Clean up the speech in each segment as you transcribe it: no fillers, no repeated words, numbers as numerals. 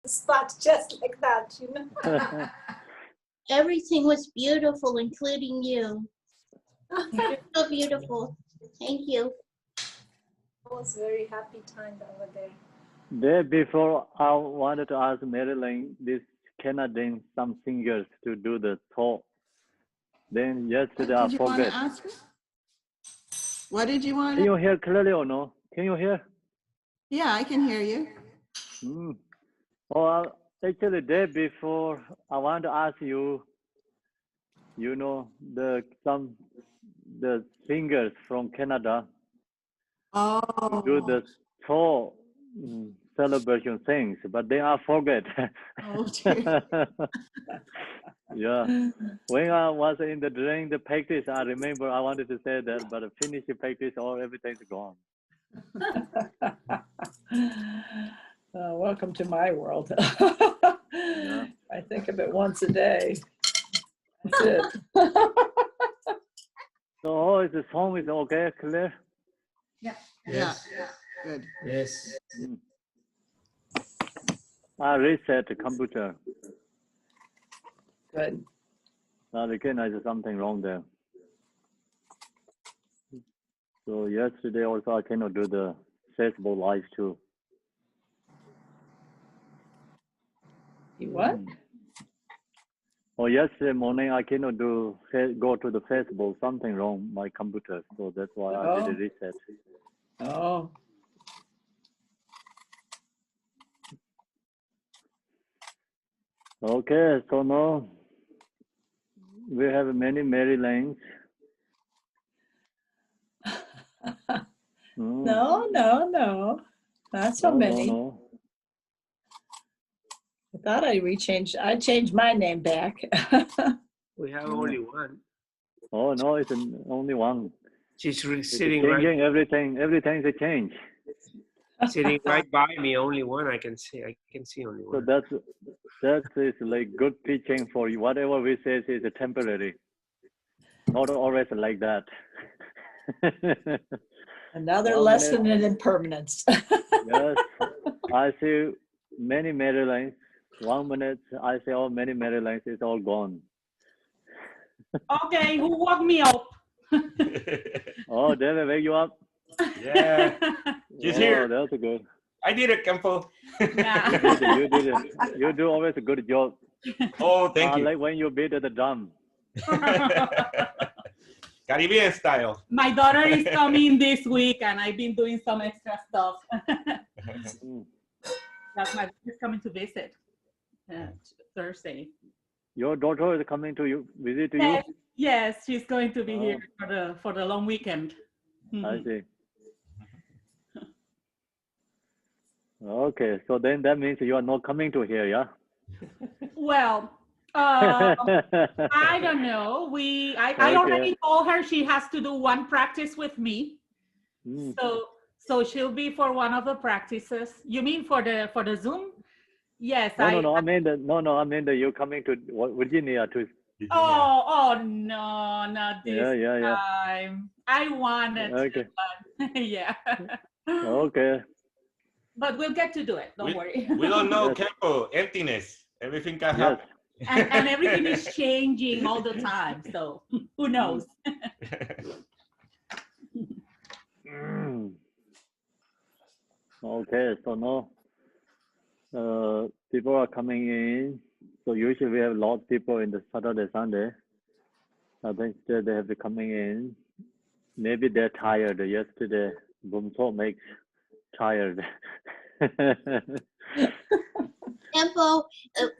spot just like that, you know. Everything was beautiful, including you. You're so beautiful. Thank you. It was a very happy time over there. Day before, I wanted to ask Marilyn, this Canadian, some singers to do the talk. Then yesterday I What did you want to forget. ask her? What did you want Can to? you hear clearly or no? Can you hear? Yeah, I can hear you. Oh, actually, day before, I want to ask you. You know the singers from Canada Oh. do the tour celebration things, but they are forget. Oh dear. Yeah. When I was during the practice, I remember I wanted to say that, but finish the practice, all everything's gone. Welcome to my world. Yeah. I think of it once a day. That's it. So the song is okay, clear? Yeah. Yes. Good. Yes. I reset the computer. Good. I recognize something wrong there. So yesterday also I cannot do the Facebook Live too. You what? Oh, yesterday morning I cannot go to the Facebook. Something wrong my computer, so that's why I did a reset. Oh. Okay, so now we have many Mary Lanes. No, not so many. No. I thought I changed my name back. We have only one. Oh no, it's only one. She's It's sitting changing right, everything's a change. sitting right by me. Only one I can see. I can see only So one. that is like good teaching for you. Whatever we say is temporary, not always like that. Another 1 lesson minute, in impermanence. yes, I see many Marylines. 1 minute, I see all many Marylines. It's all gone. Okay, who woke me up? Oh, did I wake you up? Yeah, she's here. That's good. I did it, Campo. Yeah. You did it. You do always a good job. Oh, thank you. Like when you beat the drum. Caribbean style. My daughter is coming this week and I've been doing some extra stuff. That's my daughter's coming to visit Thursday. Your daughter is coming to you, visit you? Yes, she's going to be here for the long weekend. I see. Okay, so then that means you are not coming to here, yeah? Well, I don't know. I already told her she has to do one practice with me. So she'll be for one of the practices. You mean for the Zoom? Yes. No. I mean that you're coming to Virginia to. Oh no, not this Yeah. time. I wanted to, but yeah. Okay. But we'll get to do it. Don't worry. We don't know, Campo. Emptiness. Everything can happen. And everything is changing all the time. So who knows? Okay, so now people are coming in. So usually we have a lot of people in the Saturday, Sunday. I think they have been coming in. Maybe they're tired. Yesterday, Boom Talk makes tired. Tempo,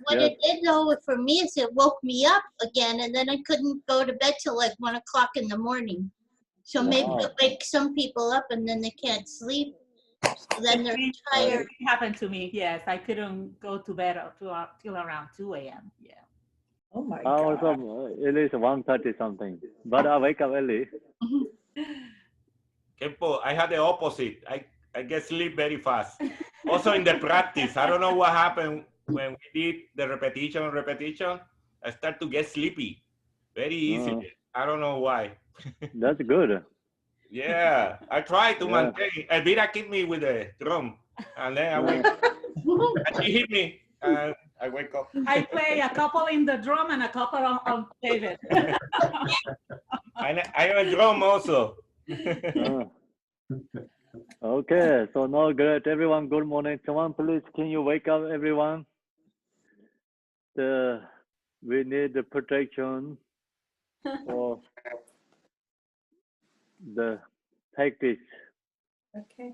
what it did though for me is it woke me up again, and then I couldn't go to bed till like 1 o'clock in the morning. So maybe it wake some people up and then they can't sleep. So then they're tired. It happened to me. Yes, I couldn't go to bed till around 2 a.m. Yeah. Oh my God. Also, it is 1:30 something, but I wake up early. Campo, I had the opposite. I get sleep very fast. Also in the practice, I don't know what happened when we did the repetition. I start to get sleepy very easily. I don't know why. That's good. Yeah, I try to maintain. Elvira kicked me with the drum, and then I wake up. And she hit me. and I wake up. I play a couple in the drum and a couple on David. I am a drum also. Okay, so now great, everyone. Good morning. Someone, please, can you wake up, everyone? We need the protection for the practice. Okay.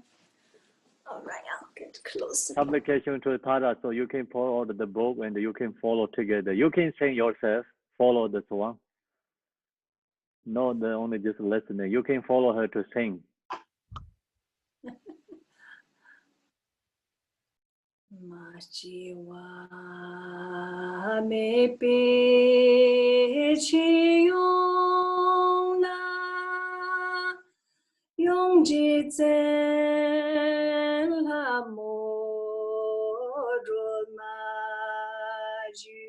All right, I'll get closer. Application to Tara, so you can follow the book and you can follow together. You can sing yourself, follow this one. No, the only just listening. You can follow her to sing. Ma chi wa me pe chi yong na yong ji zen la mo ro ma ju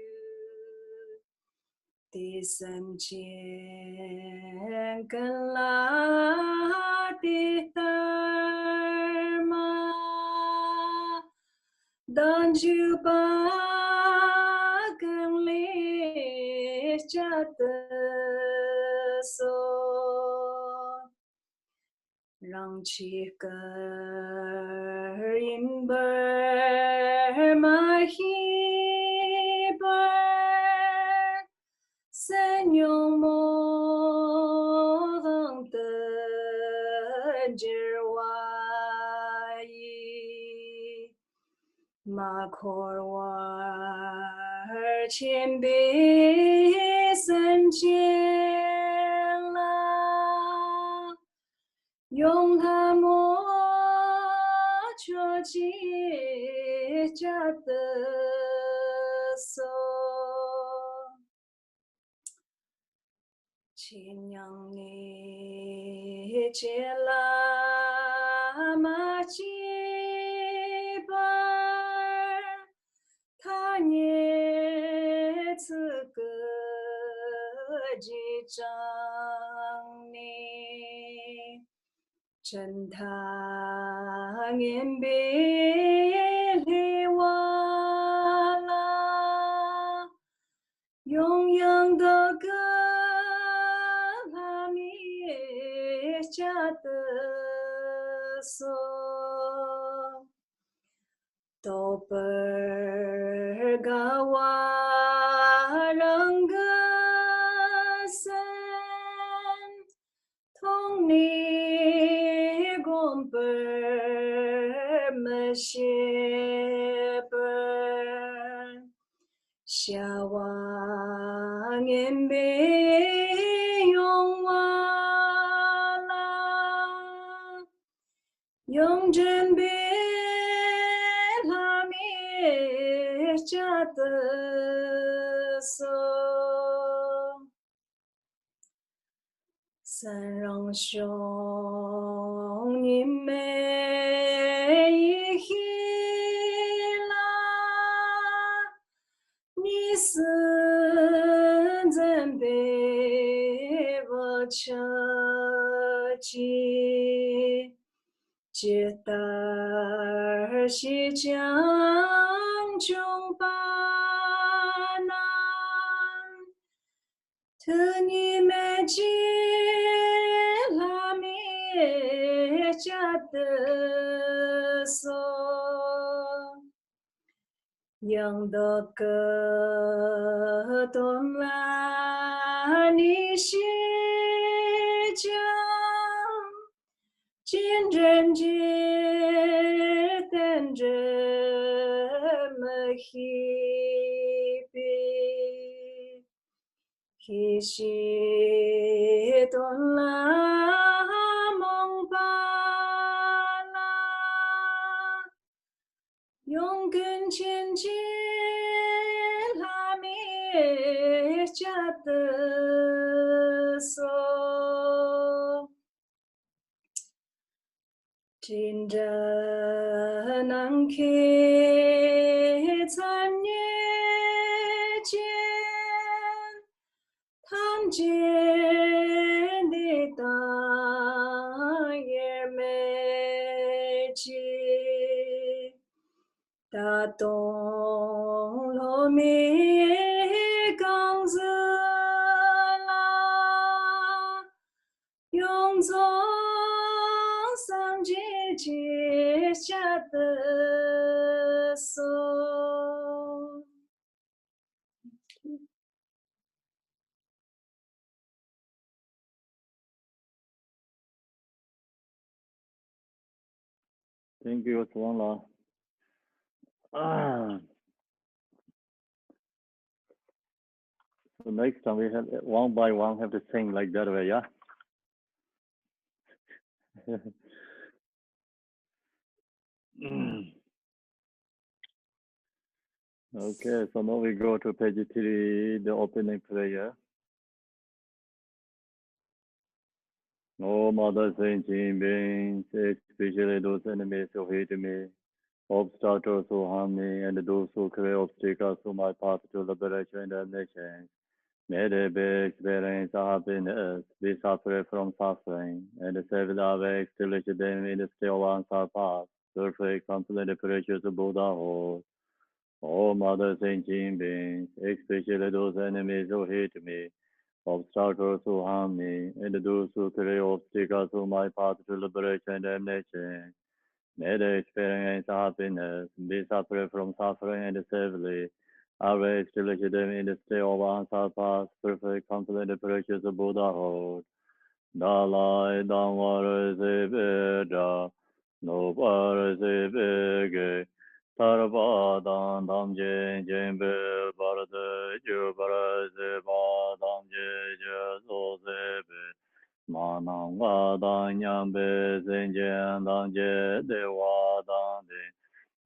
ti san chen kan la ti tar ma Don't you can live so Rang chi ker in ber ma hi ber Senyo mo dang te jer wa yi Ma kor war chen be san chen la Yong ha mo cho chi cha te so Chin yang ni che la ma chi ba他年此个几张你，真他年别离我啦，永远的歌拉你家的锁。都bergawa renggesan Tong ni gom bermesyeber Syawang embe yong wala Yong jen be cha te so san rong xiong ni me yi hi la ni sen zen be wo cha ji jie da xi jiang中巴南，特尼美吉拉米加的索，养的个东拉尼西江，见人间等着。Hi shi don la mong ba la yong gen qian jie la mi jia de so jin zhe nan ke can ye jian 看见的大也美丽，大东 Thank you, Swanla. So next time we have one by one have to sing like that way, yeah? Okay, so now we go to page 3, the opening prayer. Oh, Mother Saint Beings, especially those enemies who hate me, obstacles who harm me, and those who create obstacles to my path to liberation and damnation. May they be experience happiness, be separate from suffering, and save the way, establish them in the still ones path, perfect, complete, precious Buddhahood. Oh, Mother Saint Beings, especially those enemies who hate me, obstacles who harm me, and those who create obstacles to my path to liberation and damnation. May they experience happiness, be separate from suffering and safely. Always establish them in the state of answer path, perfect, complete, precious Buddhahood. Dalai Dhamma Resiveda, no Parasivige, Sarvadam Dam Jen Jen Bil Barade, Ju Parasiva Dam Je Je So Sebe, Manam Vadam Yambe Zen Dam Je Dewa Dam De,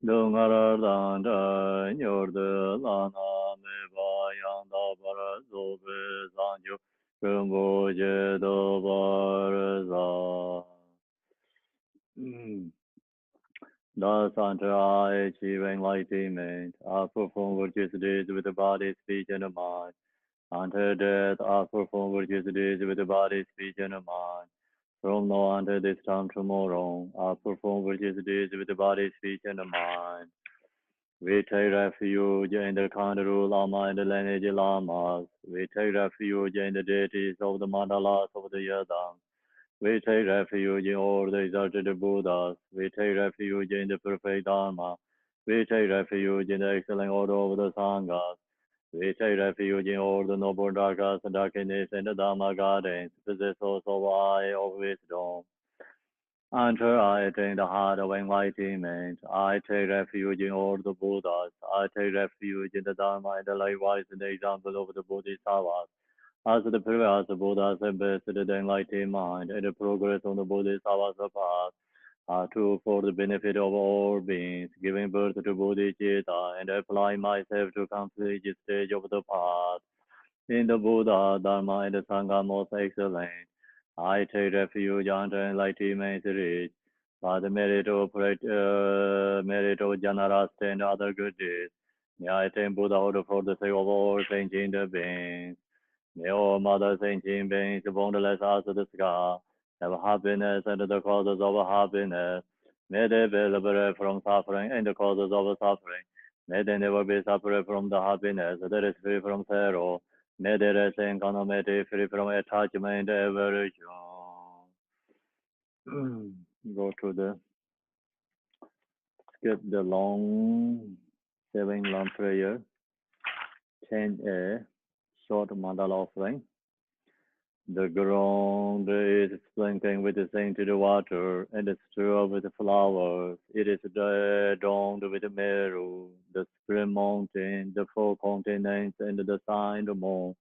Dungar Dan Da Nyor Lana Me Ba Yang Da Para Sobe Sanju, Kumboje Do Barza. Thus unto I achieve enlightenment, I perform virtuous deeds with the body, speech, and mind. Unto death, I perform virtuous deeds with the body, speech, and mind. From now until this time tomorrow, I perform virtuous deeds with the body, speech, and mind. We take refuge in the Kandaru Lama and the lineage Lamas. We take refuge in the deities of the mandalas of the Yadam. We take refuge in all the exalted Buddhas. We take refuge in the perfect Dharma. We take refuge in the excellent order of the Sanghas. We take refuge in all the noble darkas and darkness and the Dharma gardens, possessors of eye of wisdom. Until I attain the heart of enlightenment, I take refuge in all the Buddhas. I take refuge in the Dharma and the likewise in the example of the Bodhisattvas. As the previous Buddhas invested the enlightened mind and the progress on the Bodhisattva's path are true for the benefit of all beings, giving birth to Bodhicitta and apply myself to complete the stage of the path. In the Buddha, Dharma, and the Sangha most excellent, I take refuge under enlightenment reach. By the merit of generosity and other good deeds, may I attain Buddhahood for the sake of all sentient beings. May all Mother sentient beings, boundless as the sky, have happiness and the causes of happiness. May they be liberated from suffering and the causes of suffering. May they never be separate from the happiness that is free from sorrow. May they rest in economy free from attachment and aversion. Go to the skip the long 7 long prayer. 10A, short mandala offering. The ground is sprinkling with the scented water and is strewn with flowers. It is adorned with Meru, the spring mountain, the 4 continents, and the sun, the moon.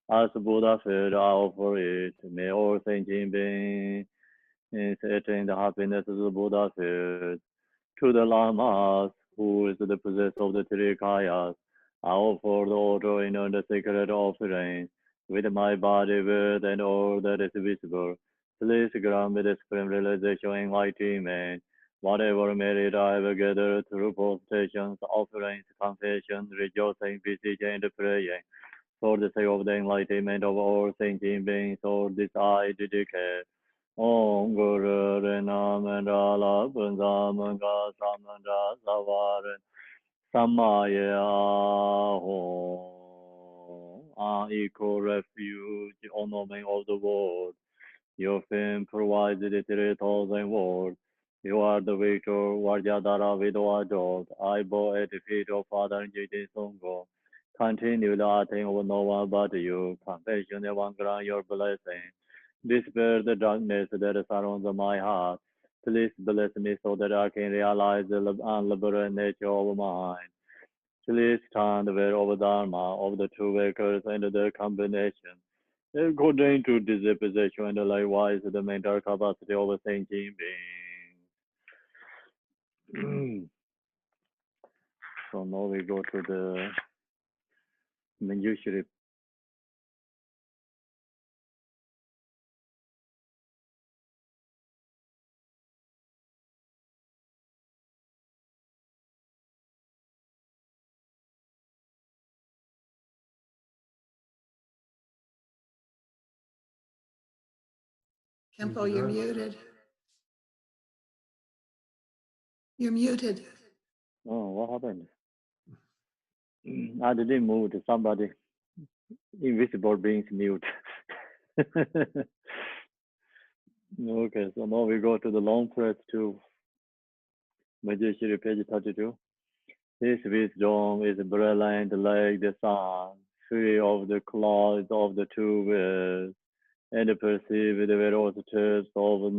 As Buddha said, I offer it. May all sentient beings attain the happiness of the Buddha said. To the Lamas, who is the possessor of the three kayas, I offer the order in the sacred offering. With my body, with and all that is visible, please grant me the supreme realization and enlightenment. Whatever merit I have gathered through postations, offerings, confession, rejoicing, beseeching, and praying, for the sake of the enlightenment of all sentient beings, all this I dedicate. Om Guru Renamandala Bunzamanga Samanda Savaran Samaya Hom. Equal refuge, honoring of the world. Your fame provides the 3,000 worlds. You are the victor, Vajradhara Vidwa Jot. I bow at the feet of Father Jiti Songho. Continue the acting of no one but you. Compassion and one grant your blessing. Dispel the darkness that surrounds my heart. Please bless me so that I can realize the unliberated nature of mind. Please stand aware of Dharma, of the two workers and their combination. According to this position and likewise the mental capacity of a thinking being. So now we go to the Manjushri. Kempo, you're muted. You're muted. Oh, what happened? I didn't move to somebody. Invisible beings mute. Okay, so now we go to the long press to Manjushri, page 32. His wisdom is brilliant like the sun, free of the clouds of the two worlds, and perceive the velocities of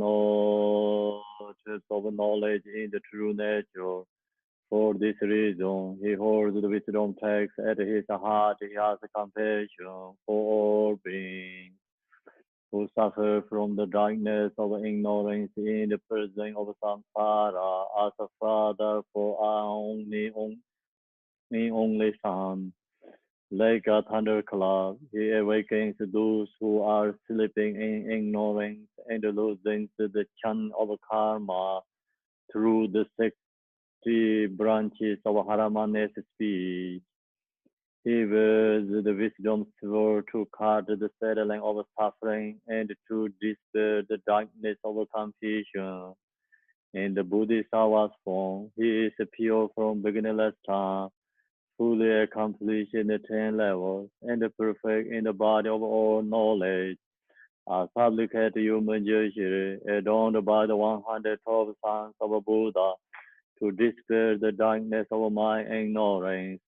knowledge in the true nature. For this reason, he holds the wisdom text at his heart. He has compassion for all beings who suffer from the darkness of ignorance in the prison of samsara. As a father for our only son, like a thunderclap, he awakens those who are sleeping in ignorance and losing the chant of karma through the 60 branches of Haramana's speech. He wears the wisdom sword to cut the settling of suffering and to dispel the darkness of confusion. In the Bodhisattva's form, he is pure from beginningless time, fully accomplished in the 10 levels, and perfect in the body of all knowledge. A supplicate you, Manjushri, adorned by the 112 sons of Buddha, to dispel the darkness of my ignorance.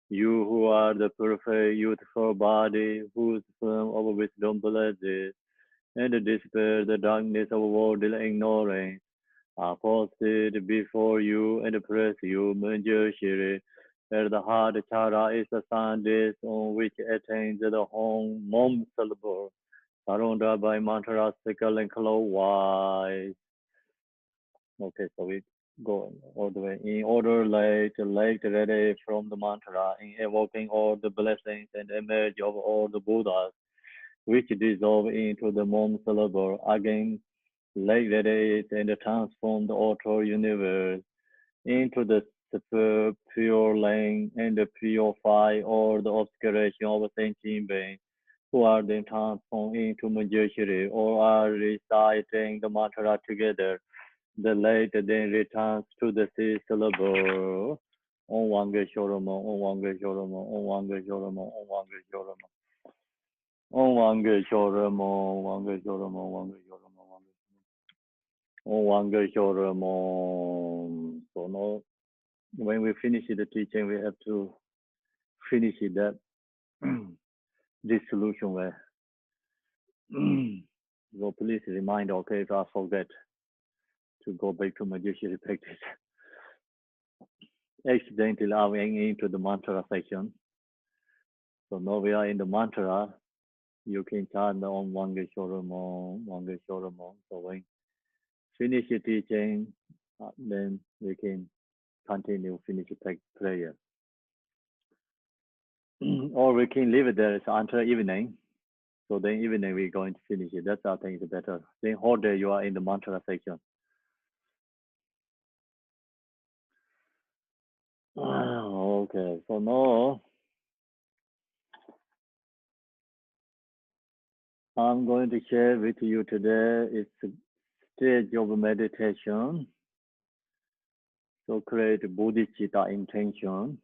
You who are the perfect youthful body, whose form of wisdom blesses, and dispel the darkness of worldly ignorance, are posted before you and praise you, Manjushri. At the heart chara is the sun disk on which attains the home mom syllable, surrounded by mantras circling clockwise. Okay, so we go all the way in order, like ready from the mantra, in evoking all the blessings and image of all the Buddhas, which dissolve into the mom syllable. Again, like ready and transform the outer universe into the super pure lane and purify all the obscuration of thinking beings, who are then transformed into Manjushri or are reciting the mantra together. The light then returns to the C syllable. Om Wange Shoramo, Om Wange Shoramo, Om Wange Shoramo, Om Wange Shoramo. Om Wange Shoramo, Om Wange Shoramo, Om Wange Shoramo, Om Wange Shoramo. So now, when we finish the teaching, we have to finish that dissolution way. So please remind, okay, if I forget to go back to Manjushri practice. Accidentally I went into the mantra section. So now we are in the mantra. You can chant the Om Wange Shoramo, Wange Shoramo. So when finish the teaching, then we can continue finish the prayer. Or we can leave it there until evening. So then evening we're going to finish it. That's I think is better. Then whole day you are in the mantra section. Okay, so now I'm going to share with you today is stage of meditation. So create bodhicitta intention.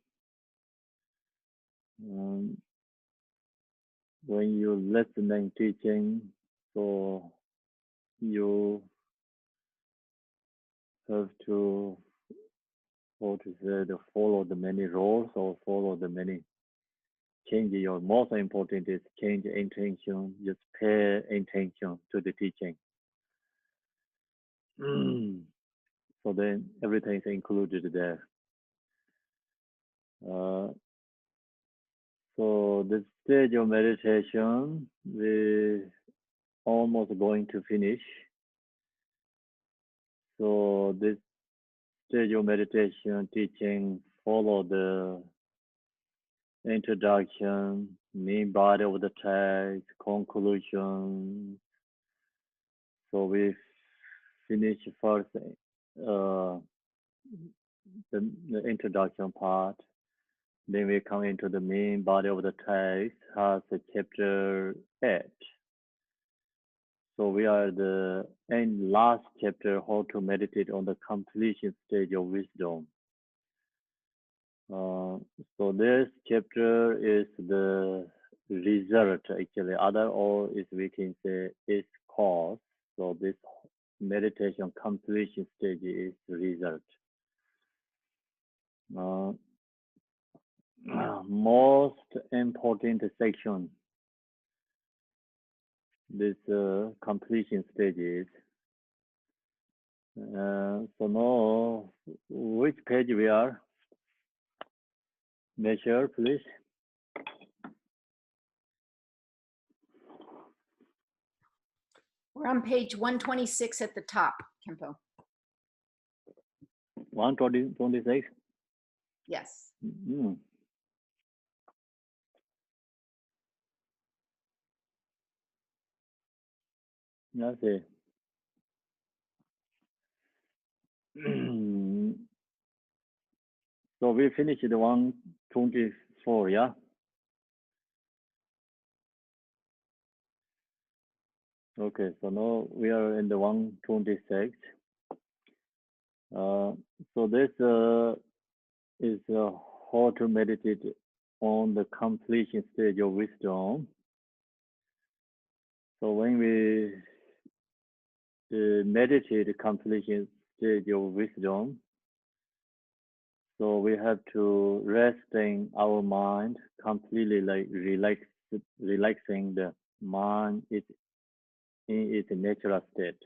When you listening teaching, so you have to follow the many rules or follow the many change. Your most important is change intention. Just pay attention to the teaching. So then everything is included there. So this stage of meditation, we almost going to finish. So this stage of meditation teaching follow the introduction, main body of the text, conclusion. So we finish first the introduction part. Then we come into the main body of the text, has chapter 8. So we are the last chapter, how to meditate on the completion stage of wisdom. So this chapter is the result actually. Other all is we can say is cause. So this meditation completion stage is result. Most important section. This completion stages. So now, which page we are? Measure, please. We're on page 126 at the top, Kempo. 126. Yes. Mm. Let's see. So we finished the 124, yeah? Okay, so now we are in the 126. So this is how to meditate on the completion stage of wisdom. So when we meditate the completion stage of wisdom, so we have to resting our mind completely, like relaxing the mind in its natural state.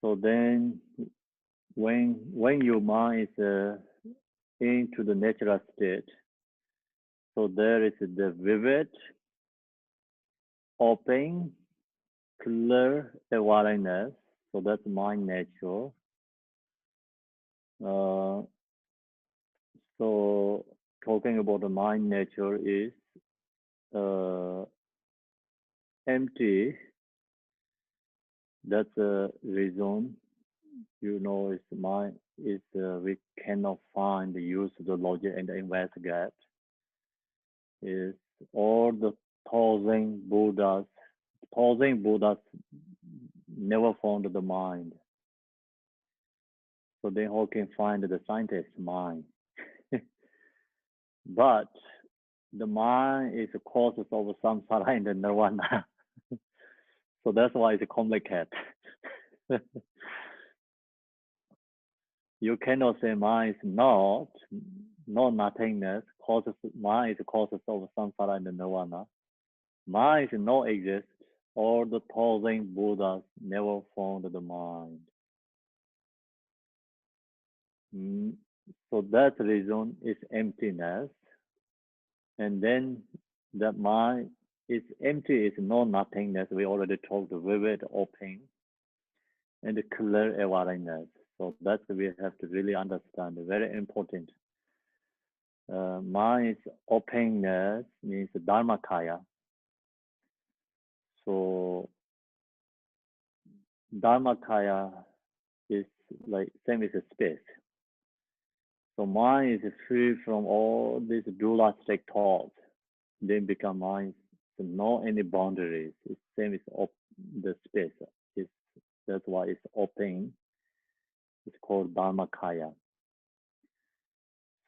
So then when your mind is into the natural state, so there is the vivid, open, clear awareness. So that's mind nature. So talking about the mind nature is empty. That's a reason, you know, it's mind is we cannot find the use of the logic and investigate. Is all the thousand Buddhas never found the mind. So then how can find the scientist mind? But the mind is the cause of samsara and the nirvana. So that's why it's complicated. You cannot say mind is not nothingness. Mind is the cause of samsara and the nirvana. Mind is no exist. All the thousand Buddhas never found the mind. So that reason is emptiness. And then that mind is empty, is no nothingness. We already talked vivid, open, and the clear awareness. So that's we have to really understand. Very important. Mind is openness means dharmakaya. So dharmakaya is like same as a space. So mind is free from all these dualistic thoughts. Then become mind, so no any boundaries. It's same as the space. That's why it's open. It's called dharmakaya.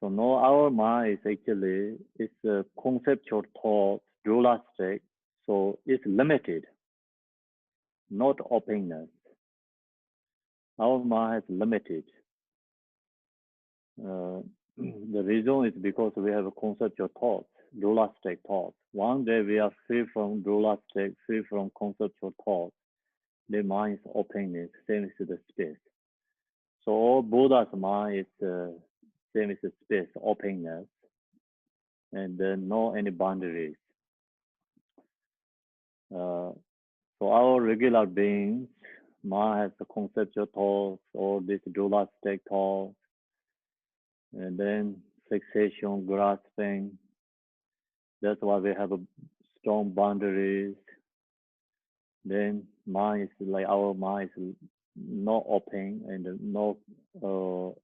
So now our mind is actually it's a conceptual thought, dualistic. So it's limited, not openness. Our mind is limited. The reason is because we have a conceptual thoughts, dualistic thoughts. One day we are free from dualistic, free from conceptual thoughts. the mind is openness, same as the space. So all Buddha's mind is same as the space, openness, and no any boundaries. So our regular beings, mind has the conceptual thoughts, all these dualistic thoughts, and then fixation, grasping. That's why we have a strong boundaries. Then mind is like our mind is not open and no,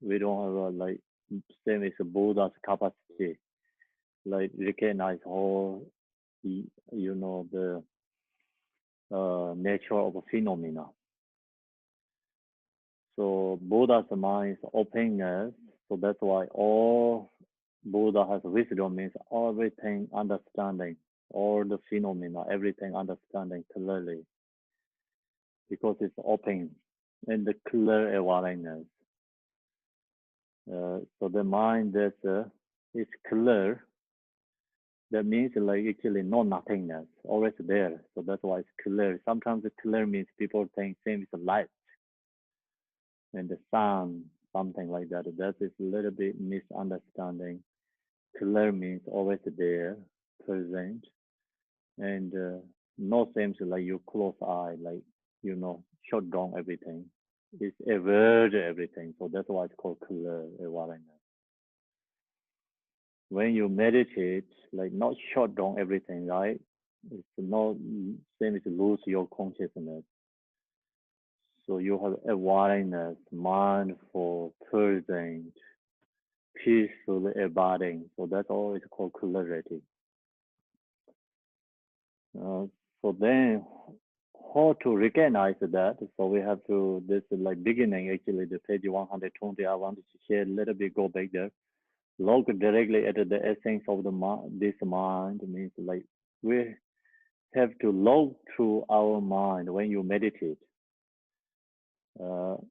we don't have a, like same as Buddha's capacity, like recognize all, you know, the nature of a phenomena. So Buddha's mind is openness. So that's why all Buddha has wisdom means everything understanding, all the phenomena, everything understanding clearly, because it's open and the clear awareness. So the mind that is clear, that means like actually no nothingness, always there. So that's why it's clear. Sometimes the clear means people think same as light and the sun, something like that. That is a little bit misunderstanding. Clear means always there, present, and no seems like you close eye, like, you know, shut down everything. It's avert everything. So that's why it's called clear awareness. When you meditate, like not shut down everything, right? It's not same as lose your consciousness. So you have awareness, mindful, present, peacefully abiding. So that's all it's called clarity. So then how to recognize that? So we have to, this is like beginning, actually the page 120, I wanted to share a little bit, go back there. Look directly at the essence of the mind. This mind means like we have to look through our mind when you meditate. So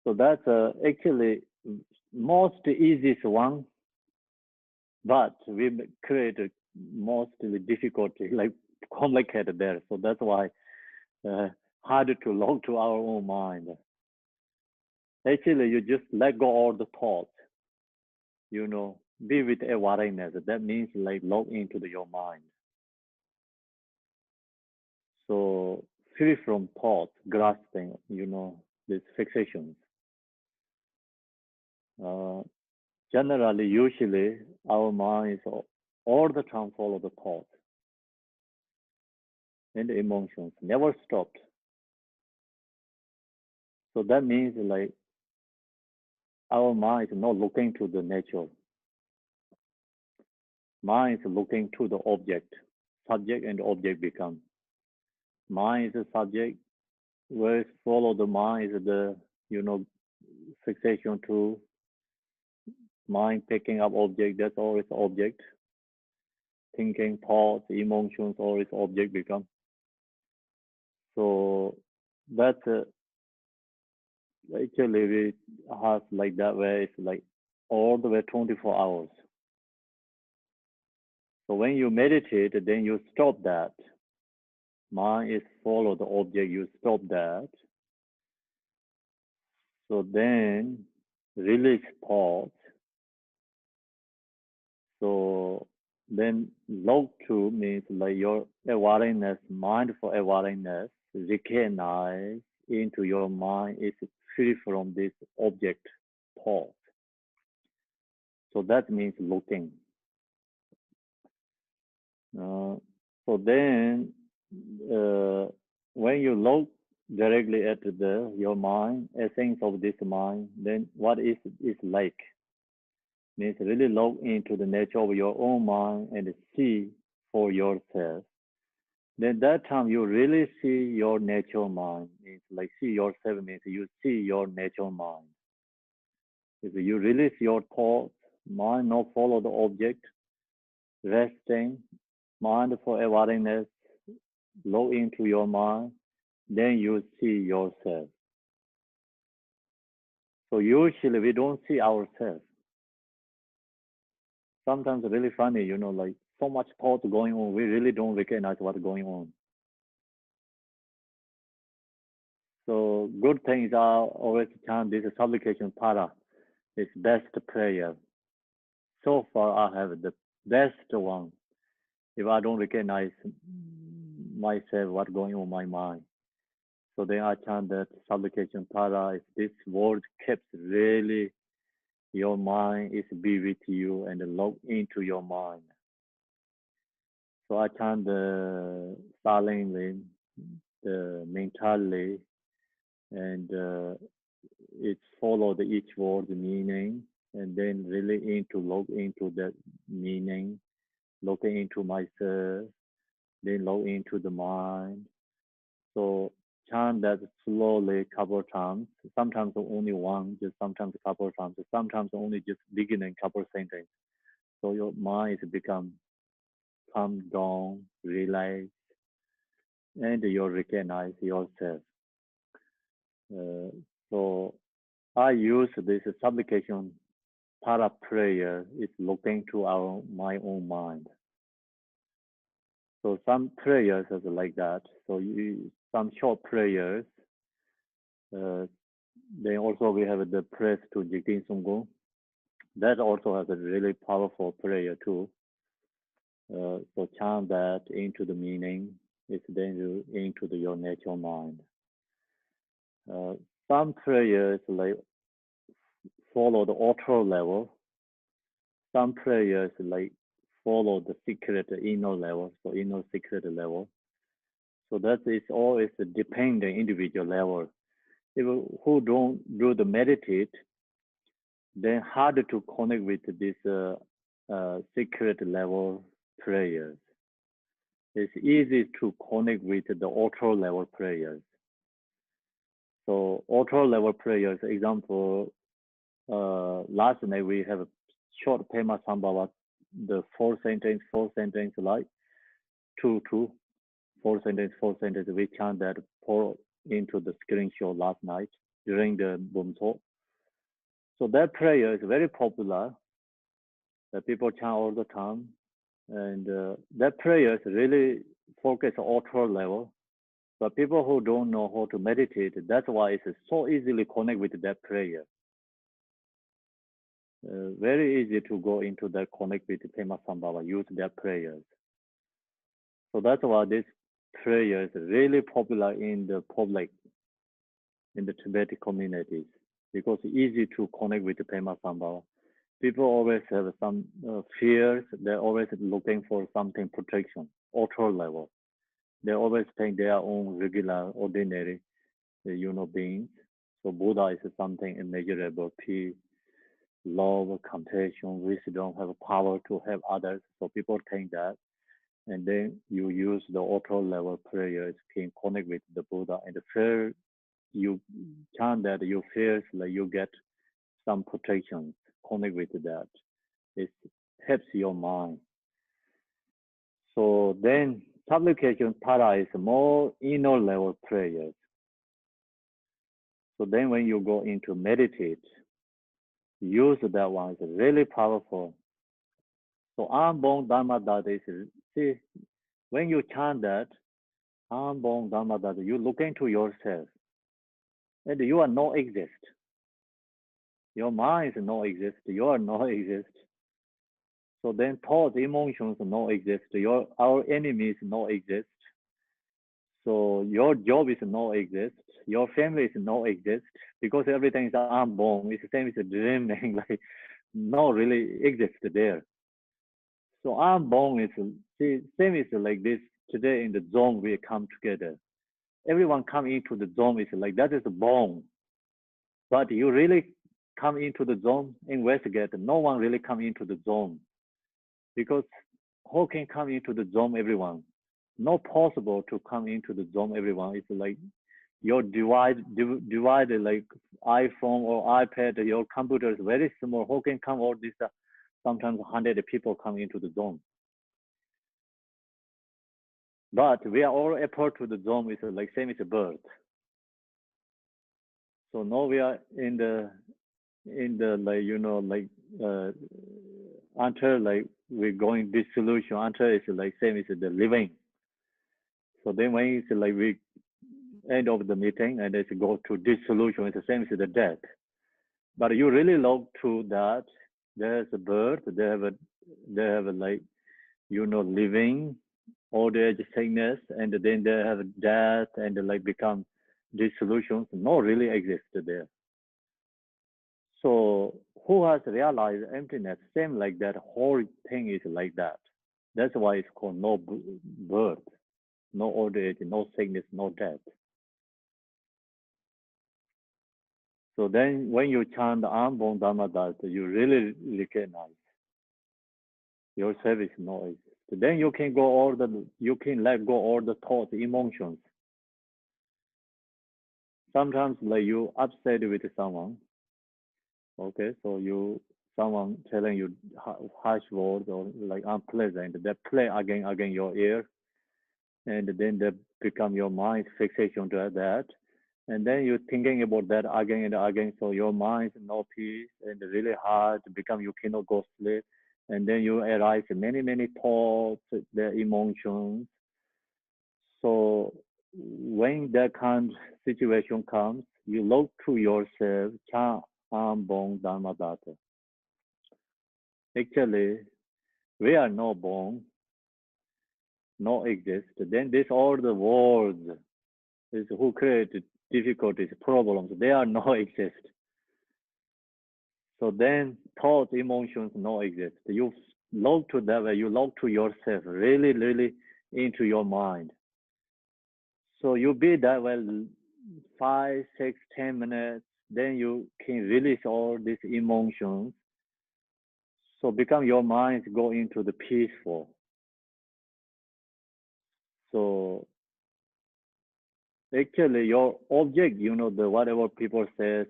that's actually most easiest one, but we create a mostly difficulty, like complicated there. So that's why harder to look to our own mind. Actually, you just let go all the thoughts, you know, be with awareness. That means like log into your mind. So free from thoughts, grasping, you know, these fixations. Generally, usually, our mind is all the time follow the thoughts and the emotions, never stopped. So that means like our mind is not looking to the nature. Mind is looking to the object. Subject and object become. Mind is a subject, whereas follow the mind is the, you know, fixation to mind picking up object, that's always object. Thinking, thoughts, emotions, always object become. So that's actually we have like that way, it's like all the way 24 hours. So when you meditate, then you stop that. Mind is follow the object, you stop that. So then release thoughts. So then log to means like your awareness, mindful awareness, recognize into your mind is free from this object thought. So that means looking. So then when you look directly at your mind, essence of this mind, then what is like? Means really look into the nature of your own mind and see for yourself. Then that time you really see your natural mind. Means like see yourself means you see your natural mind. If you release your thoughts, mind not follow the object, resting, mindful awareness, look into your mind, then you see yourself. So usually we don't see ourselves. Sometimes it's really funny, you know, like so much thought going on, we really don't recognize what's going on. So good things are always chant this supplication para. It's best prayer. So far, I have the best one. If I don't recognize myself, what's going on in my mind. So then I chant that supplication para. If this word keeps really your mind is be with you and log into your mind. So I chant the silently, the mentally, and it follow the each word meaning, and then really into log into that meaning, looking into myself, then log into the mind. So chant that slowly couple times. Sometimes only one, just sometimes a couple times. Sometimes only just beginning couple sentences. So your mind is become calm down, relax, and you recognize yourself. So I use this supplication para prayer is looking to my own mind. So some prayers is like that. So some short prayers. Then also we have the praise to Jigten Sunggung. That also has a really powerful prayer too. So chant that into the meaning. It's then into your natural mind. Some prayers like follow the auto level. Some prayers like follow the secret inner level, so inner secret level. So that is always a dependent individual level. If who don't do the meditate, then harder to connect with this secret level prayers. It's easy to connect with the auto level prayers. So auto level prayers, example, last night we have a short Pema Sambhava, the four sentence like 2, 4 sentence, we chant that pour into the screenshot last night during the Bumso. So that prayer is very popular. That people chant all the time. And that prayer is really focus on auto level. But people who don't know how to meditate, that's why it's so easily connect with that prayer. Very easy to go into that connect with Pema Sambhava, use their prayers. So that's why this prayer is really popular in the public, in the Tibetan communities, because it's easy to connect with the Pema Sambhava. People always have some fears. They're always looking for something protection, auto level. They always think they are own regular, ordinary, beings. So Buddha is something immeasurable, peace, love, compassion, wisdom, have power to help others. So people think that. And then you use the auto level prayers can connect with the Buddha. And the fear, you chant that you feel like you get some protection, connect with that. It helps your mind. So then supplication para is more inner level prayers. So then when you go into meditate, use that one. It's really powerful. So Aham Bom Dhamma Dada is, see, when you chant that, Aham Bom Dhamma Dada, you look into yourself. And you are no exist. Your mind is no exist. You are no exist. So then thoughts, emotions no exist. Our enemies no exist. So your job is no exist. Your family is no exist, because everything is unborn. It's the same as a dreaming, like no really exist there. So unborn is the same as like this. Today in the zone we come together. Everyone come into the zone is like that is born. But you really come into the zone, investigate. No one really come into the zone, because who can come into the zone? Everyone. Not possible to come into the zone. Everyone. It's like your divided like iPhone or iPad. Your computer is very small. Who can come all this? Sometimes 100 people come into the zone. But we are all apart to the zone. Is like same as a bird. So now we are in the like until like we're going dissolution, until it's like same as the living. So then when it's like we end of the meeting and it's go to dissolution. It's the same as the death. But you really look to that. There's a birth. They have a like, you know, living, old age, sickness, and then they have death and like become dissolutions. No really exist there. So who has realized emptiness? Same like that. Whole thing is like that. That's why it's called no birth, no old age, no sickness, no death. So then when you chant Ambon Dhammadat, you really recognize yourself is no exist. Then you can let go all the thoughts, emotions. Sometimes like you upset with someone. Okay, so someone telling you harsh words or like unpleasant, they play again your ear, and then they become your mind fixation to that, and then you're thinking about that again and again. So your mind is no peace and really hard to become. You cannot go sleep, and then you arise many thoughts, the emotions. So when that kind of situation comes, you look to yourself, Cha Ambon Dhammadata. Actually, we are no born, no exist. Then this all the words is who created difficulties, problems. They are no exist. So then thoughts, emotions no exist. You look to that way. You look to yourself, really into your mind. So you be that way 5, 6, 10 minutes. Then you can release all these emotions. So become your mind go into the peaceful. So actually your object, you know, the whatever people says,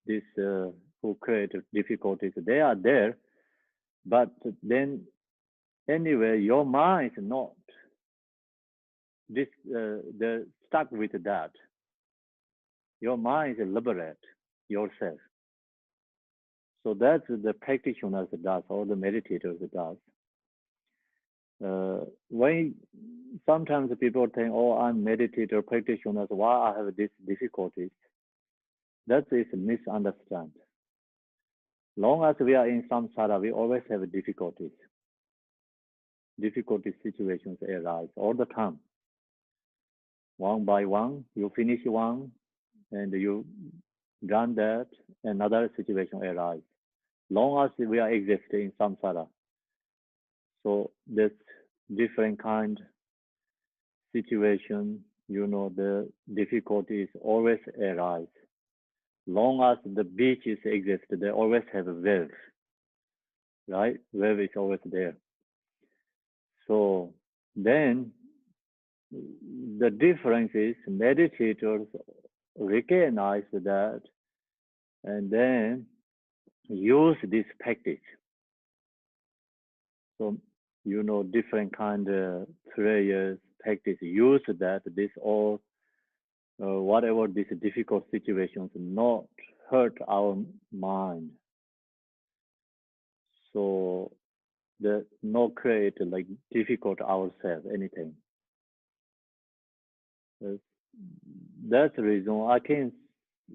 this who create difficulties, they are there. But then anyway, your mind is not they're stuck with that. Your mind is liberate yourself. So that's the practitioners does, or the meditators does. When sometimes people think, oh, I'm meditator, practitioners, why I have these difficulties? That is misunderstand. Long as we are in samsara, we always have difficulties. Difficult situations arise all the time. One by one, you finish one, and you done that, another situation arises. Long as we are existing in samsara, so this different kind situation, you know, the difficulties always arise. Long as the beaches exist, they always have a wave, right? Wave is always there. So then the difference is meditators recognize that and then use this practice. So, you know, different kind of prayers, practice, use that, this all, whatever these difficult situations, not hurt our mind. So, the not create like difficult ourselves, anything. That's the reason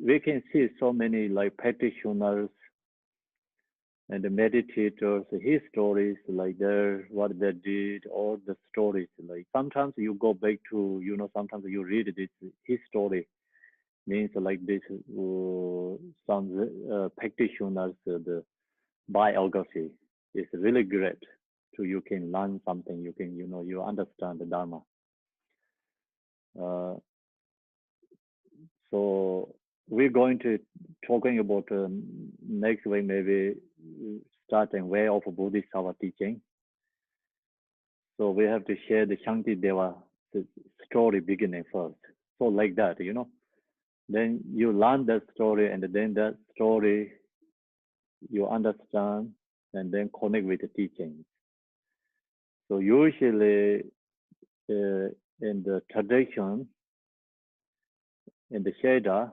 we can see so many like practitioners and the meditators, his stories, like what they did, all the stories. Like sometimes you go back to, you know, sometimes you read this, his story means like this, some practitioners, the biography is really great. So you can learn something, you can, you know, you understand the Dharma. So we're going to talking about next week, maybe starting way of Bodhisattva teaching. So we have to share the Shantideva story beginning first. So like that, you know. Then you learn that story, and then that story you understand, and then connect with the teachings. So usually in the tradition, in the Sheda,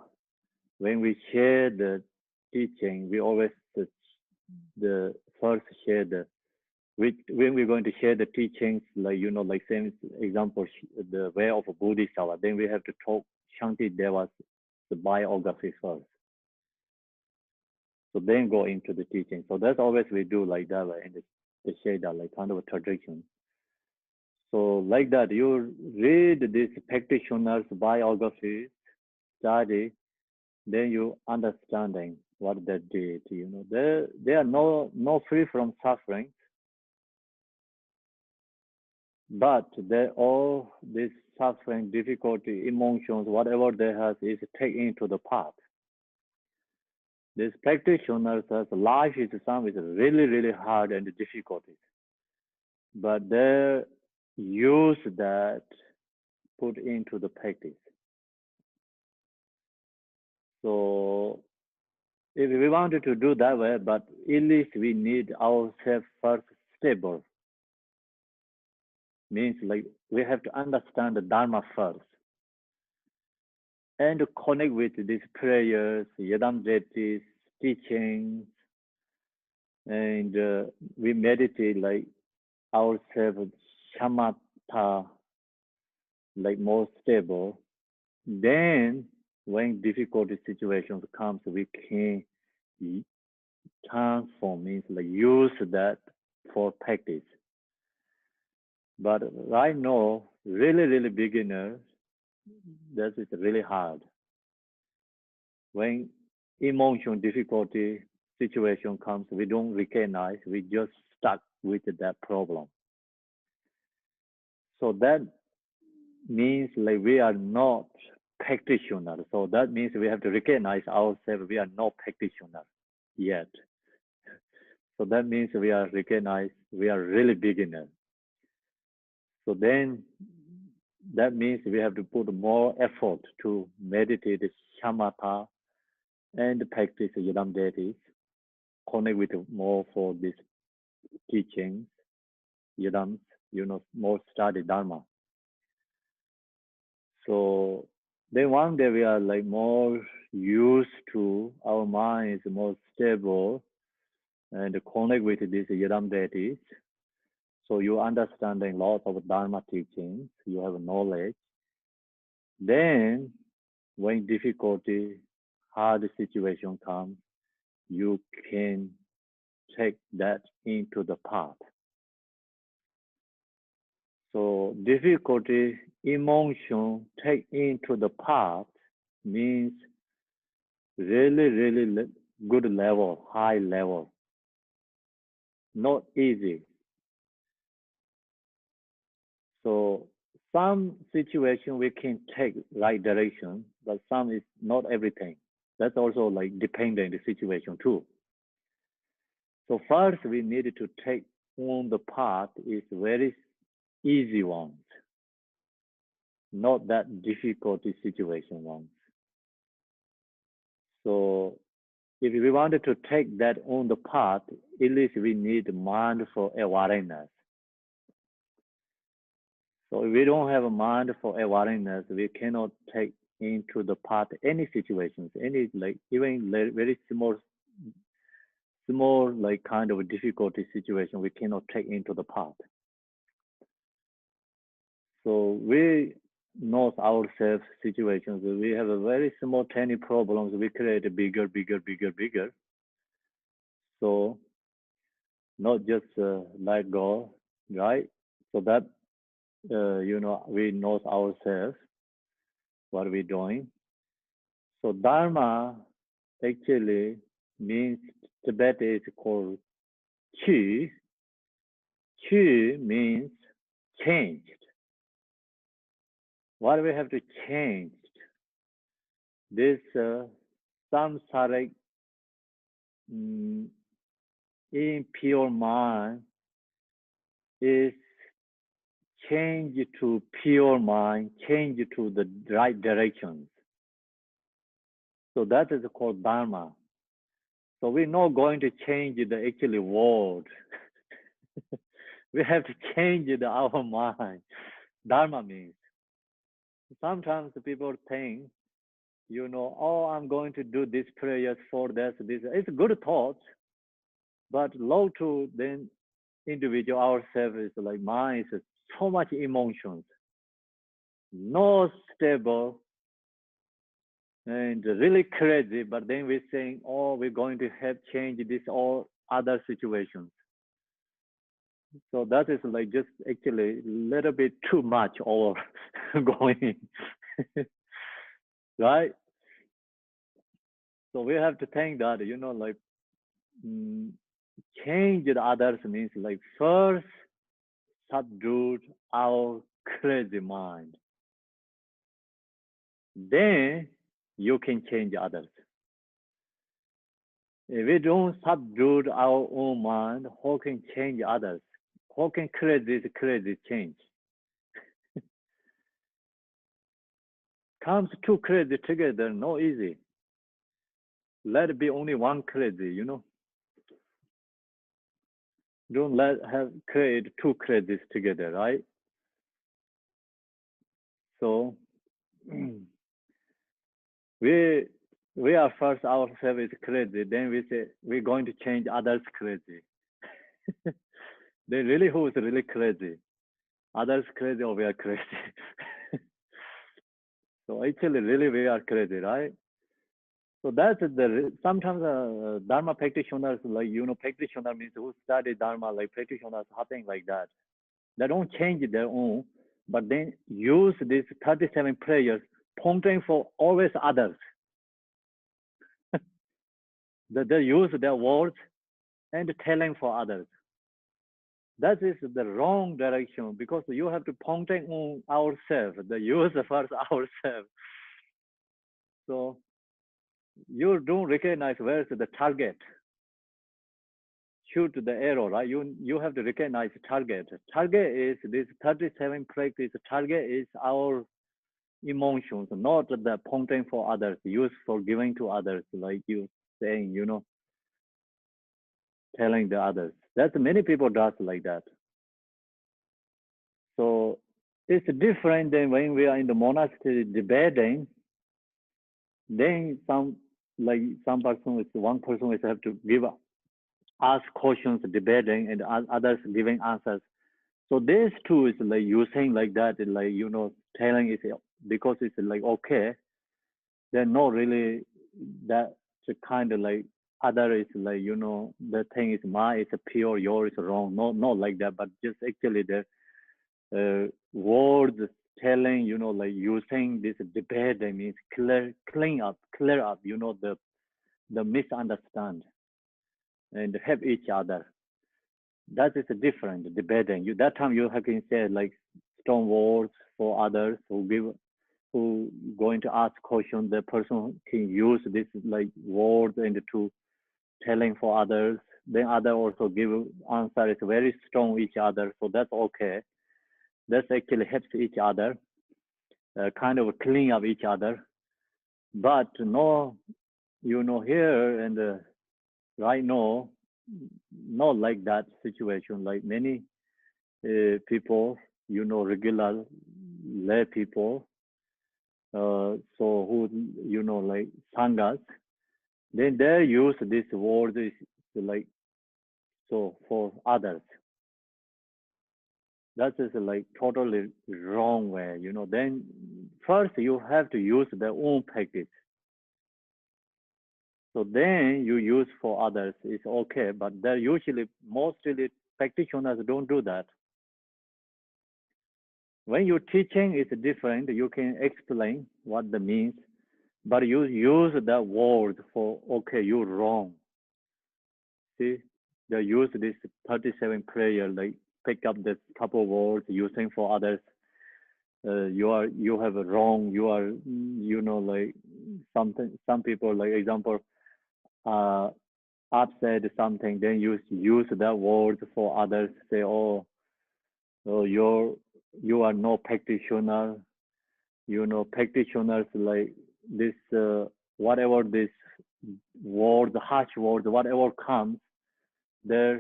when we share the teaching, we always the first share when we're going to share the teachings, like, you know, like same example, the way of a Bodhisattva, then we have to Shanti Deva's the biography first. So then go into the teaching. So that's always we do like that in the Sheda, like kind of a tradition. So like that, you read this practitioner's biography, study, then you understanding what they did. You know, they are no free from suffering, but they all this suffering, difficulty, emotions, whatever they have is taken into the part. These practitioners says life is some is really, really hard and difficult, but they use that put into the practice. So if we wanted to do that way, but at least we need ourselves first stable. Means like we have to understand the Dharma first and connect with these prayers, Yadam Deities, teachings, and we meditate like ourselves shamatha, like more stable. Then when difficult situations comes, we can transform, means like use that for practice. But right now, really, really beginners, that is really hard. When emotion difficulty situation comes, we don't recognize, we just stuck with that problem. So that means like we are not practitioners. So that means we have to recognize ourselves, we are not practitioners yet. So that means we are recognized, we are really beginners. So then that means we have to put more effort to meditate shamatha and practice Yadam Deities, connect with more for this teachings, Yadams, you know, more study Dharma. So then one day we are like more used to, our mind is more stable and connect with this Yadam Deities. So you understanding lots of Dharma teachings, you have knowledge. Then when difficulty, hard situation comes, you can take that into the path. So difficulty, emotion, take into the path means really, really good level, high level. Not easy. So some situation we can take right direction, but some is not everything. That's also like dependent the situation too. So first we needed to take on the path is very easy ones, not that difficult situation ones. So if we wanted to take that on the path, at least we need mindful awareness. So if we don't have a mindful awareness, we cannot take into the path any situations, any like even very small like kind of a difficulty situation, we cannot take into the path. So we know ourselves situations. We have a very small, tiny problems. We create a bigger. So not just let go, right? So that you know, we know ourselves what we're doing. So Dharma actually means Tibet is called Qi. Qi means changed. What we have to change? This samsaric impure mind is change to pure mind, change to the right directions. So that is called Dharma. So we're not going to change the actually world. We have to change our mind. Dharma means. Sometimes people think, you know, oh, I'm going to do this prayers for this. It's a good thought, but low to then individual ourselves is like mind is so much emotions, no stable, and really crazy, but then we're saying, oh, we're going to have change this or other situations. So that is like just actually a little bit too much over going, right? So we have to think that, you know, like change the others means like first subdue our crazy mind. Then you can change others. If we don't subdue our own mind, how can change others? How can create this crazy change? Comes two crazy together, no easy. Let it be only one crazy, you know. Don't let have create two crazies together, right? So we are first ourselves is crazy, then we say we're going to change others crazy. They really who is really crazy? Others crazy or we are crazy? So actually really we are crazy, right? So that's the sometimes Dharma practitioners, like, you know, practitioner means who study Dharma, like practitioners, something like that. They don't change their own, but then use these 37 prayers, pointing for always others. They use their words and telling for others. That is the wrong direction because you have to pointing on ourselves, the use first ourselves. So you don't recognize where's the target. Shoot the arrow, right? You have to recognize target. Target is this 37 practice. Target is our emotions, not the pointing for others, used for giving to others, like you saying, you know, telling the others. That's many people does like that. So it's different than when we are in the monastery debating. Then some person is one person is have to ask questions, debating, and others giving answers. So these two is like you saying like that, like, you know, telling is because it's like okay. They're not really that kind of like other is like, you know, the thing is mine is pure, yours is wrong. Not like that, but just actually the words telling, you know, like using this debate, that means clear up, you know, the misunderstand and help each other. That is a different debating. That time you have been said like strong words for others who going to ask question. The person can use this like words and to telling for others. Then other also give answer is very strong each other. So that's okay. That actually helps each other, kind of clean up each other. But no, you know, here and right now, not like that situation. Like many people, you know, regular lay people, so who, you know, like sanghas, then they use this word is like so for others. That is like totally wrong way, you know. Then first you have to use their own practice. So then you use for others is okay, but they're usually mostly practitioners don't do that. When you're teaching, it's different. You can explain what the means, but you use that word for okay, you're wrong. See, they use this 37 prayer, like pick up this couple words using for others. You have a wrong. You are, you know, like something. Some people, like example, upset something, then use that word for others. Say, oh, so you are no practitioner. You know, practitioners like this. Whatever this word, harsh word, whatever comes, they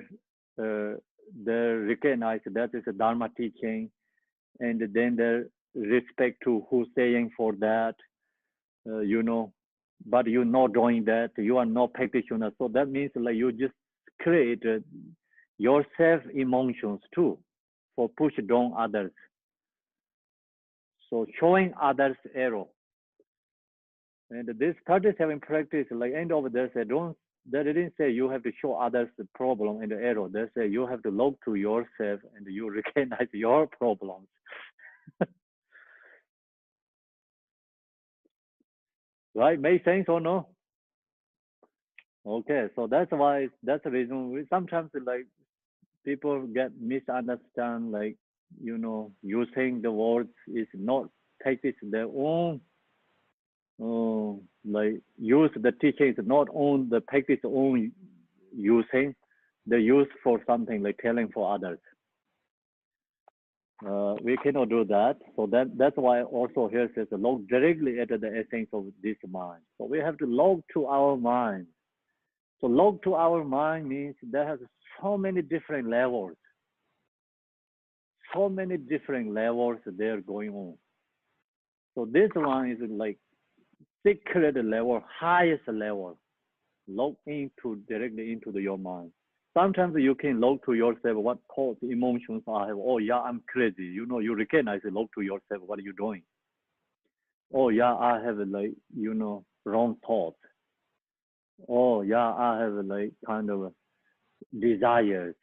recognize that is a Dharma teaching, and then they respect to who's saying for that, you know, but you're not doing that, you are not practitioner. So that means like you just create yourself emotions too for push down others. So showing others error. And this 37 practice, like end of they say, they didn't say you have to show others the problem and the error. They say you have to look to yourself and you recognize your problems. Right? Make sense or no? Okay, so that's why, that's the reason we sometimes like people get misunderstand, like, you know, using the words is not practice their own, like use the teaching is not on the practice own using, they use for something like telling for others. We cannot do that. So that's why also here says look directly at the essence of this mind. So we have to look to our mind. So look to our mind means there has so many different levels. So many different levels there going on. So this one is like secret level, highest level. Look into directly into your mind. Sometimes you can look to yourself what thoughts, emotions I have. Oh yeah, I'm crazy. You know, you recognize it, look to yourself, what are you doing? Oh yeah, I have like, you know, wrong thoughts. Oh yeah, I have like kind of desires.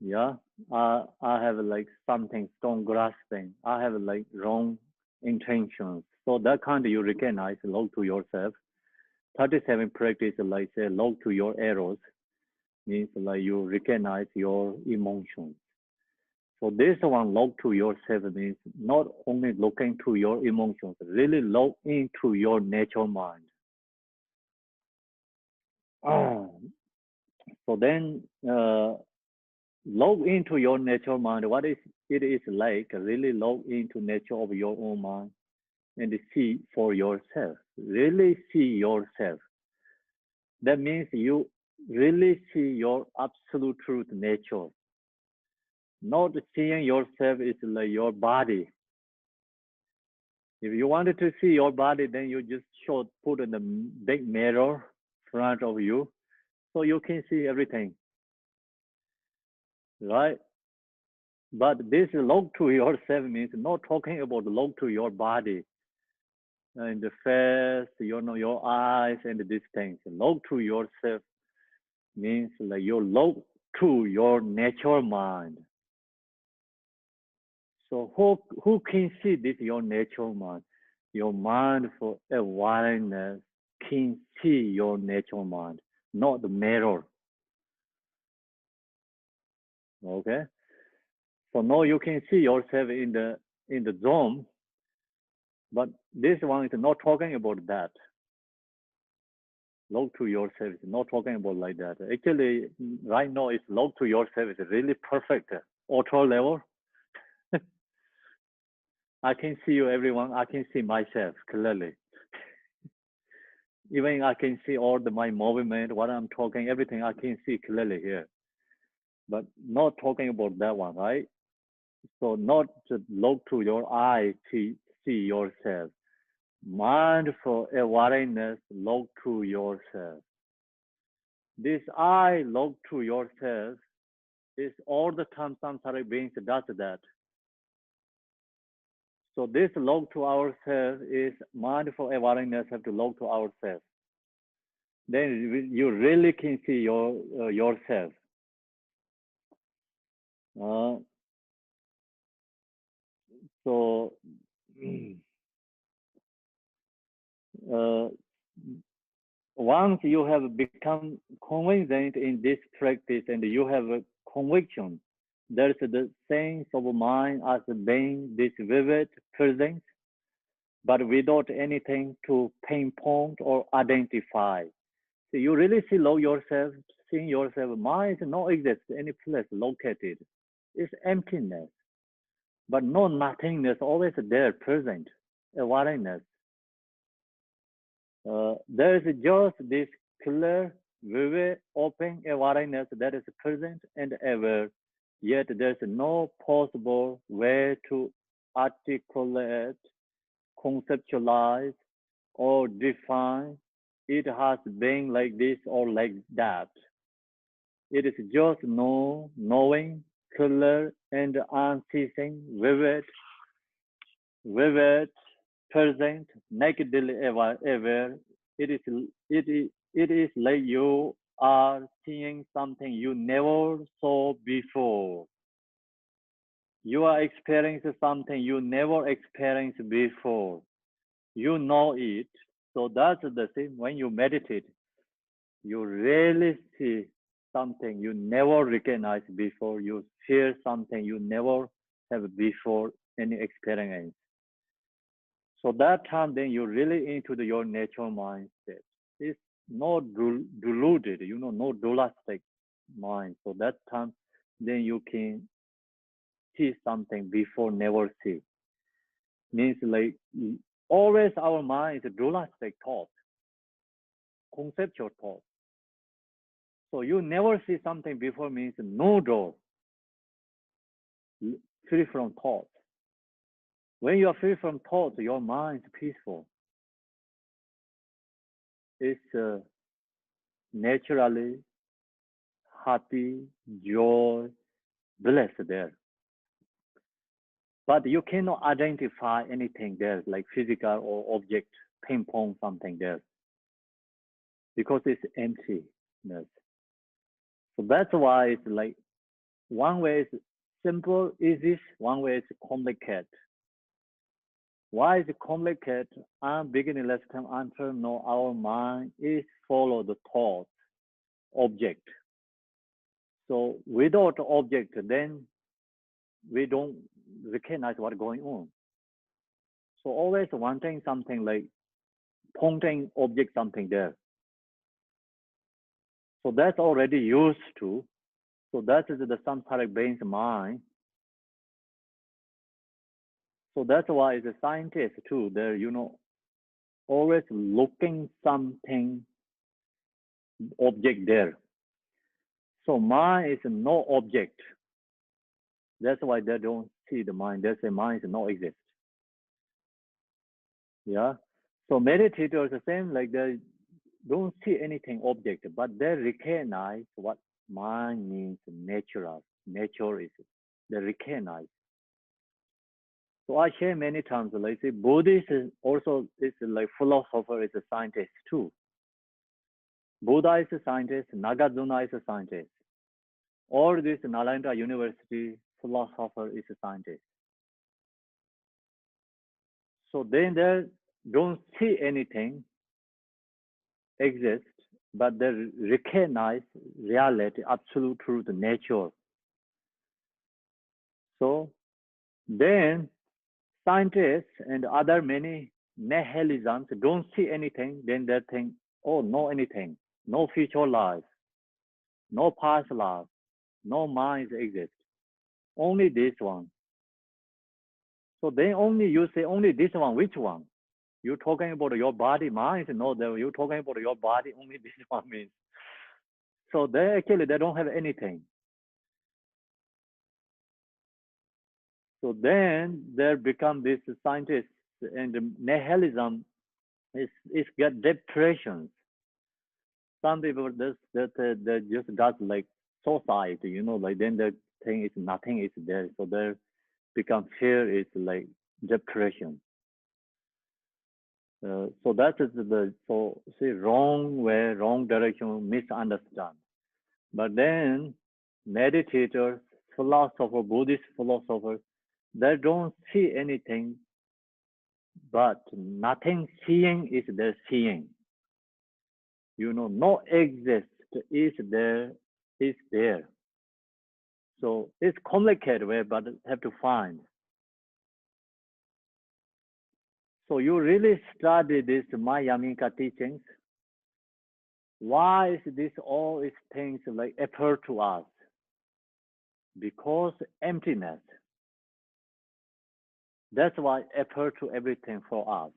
Yeah, I have like something strong grasping. I have like wrong intentions. So that kind of you recognize, look to yourself. 37 practice like say look to your errors means like you recognize your emotions. So this one look to yourself means not only looking to your emotions, really look into your natural mind. So then look into your natural mind. What is it is like? Really look into nature of your own mind and see for yourself. Really see yourself. That means you really see your absolute truth nature. Not seeing yourself is like your body. If you wanted to see your body, then you just should put in the big mirror in front of you so you can see everything. Right? But this look to yourself means not talking about look to your body and the face, you know, your eyes and these things. Look to yourself means like you look to your natural mind. So who can see this your natural mind? Your mindful awareness can see your natural mind, not the mirror. Okay. So now you can see yourself in the zone, but this one is not talking about that. Look to yourself is not talking about like that. Actually, right now it's look to yourself is really perfect. Auto level. I can see you, everyone. I can see myself clearly. Even I can see all my movement, what I'm talking, everything I can see clearly here. But not talking about that one, right? So not to look to your eye to see yourself. Mindful awareness, look to yourself. This eye look to yourself is all the time samsaric beings does that. So this look to ourselves is mindful awareness have to look to ourselves. Then you really can see yourself. So once you have become convinced in this practice and you have a conviction, there's the sense of mind as being this vivid presence, but without anything to pinpoint or identify. So you really see yourself, seeing yourself, mind is not exist any place located. It's emptiness, but no nothingness, always there, present, awareness. There is just this clear, vivid, open awareness that is present and aware, yet there's no possible way to articulate, conceptualize, or define it has been like this or like that. It is just knowing, clear, and unceasing, vivid, present, nakedly aware. It is like you are seeing something you never saw before. You are experiencing something you never experienced before. You know it. So that's the thing. When you meditate, you really see something you never recognized before. You feel something you never have before any experience. So that time, then you're really into your natural mindset. It's not deluded, no dualistic mind. So that time, then you can see something before never see. Means like always our mind is dualistic thought, conceptual thought. So you never see something before means no door, free from thought. When you are free from thought, your mind is peaceful. It's naturally happy, joy, bliss there. But you cannot identify anything there, like physical or object, pinpoint something there, because it's emptiness. So that's why it's like one way is simple, easy, one way is complicated. Why is it complicated? I'm beginning last time answer, no, our mind is follow the thought, object. So without object, then we don't recognize what's going on. So always wanting something like pointing object something there. So that's already used to. So that is the samsaric brain's mind. So that's why the scientists too, they're, always looking something, object there. So mind is no object. That's why they don't see the mind. They say mind is no exist. Yeah. So meditators the same, like they don't see anything object, but they recognize what mind means natural. Nature is, they recognize. So I share many times, like say Buddhist is also is like philosopher, is a scientist too. Buddha is a scientist, Nagarjuna is a scientist. All this Nalanda University philosopher is a scientist. So then they don't see anything exist, but they recognize reality, absolute truth, nature. So then scientists and other many nihilisms don't see anything, then they think, oh, no anything, no future life, no past life, no mind exists, only this one. So then only you say only this one, which one? You're talking about your body, mind, no, you're talking about your body, only this one means. So they actually, they don't have anything. So then there become this scientists and nihilism is get depressions. Some people they just got like suicide, like then the thing is nothing is there. So there become fear is like depression. So that is so see wrong way, wrong direction, misunderstand. But then meditators, philosopher, Buddhist philosophers, they don't see anything, but nothing seeing is their seeing. No exist is there, is there. So it's complicated way, but have to find. So you really study this Mayamika teachings. Why is this all these things like appear to us? Because emptiness. That's why appear to everything for us.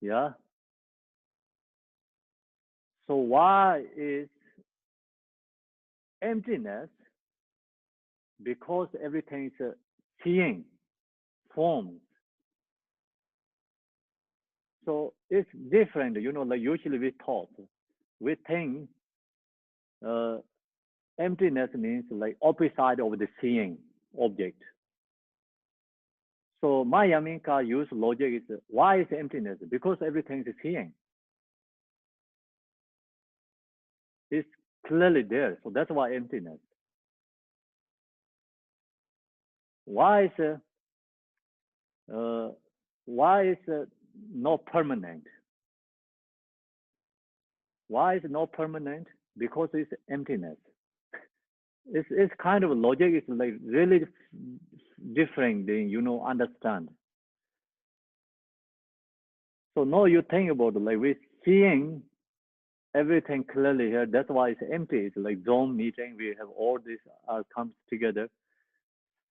Yeah. So why is emptiness? Because everything is seeing, forms. So it's different, like usually we thought, we think emptiness means like opposite of the seeing object. So my Yaminka use logic is, why is emptiness? Because everything is seeing. It's clearly there, so that's why emptiness. Why is not permanent? Why is not permanent? Because it's emptiness. It's kind of logic is like really different than understand. So now you think about it, like we're seeing everything clearly here. That's why it's empty. It's like Zoom meeting. We have all this comes together.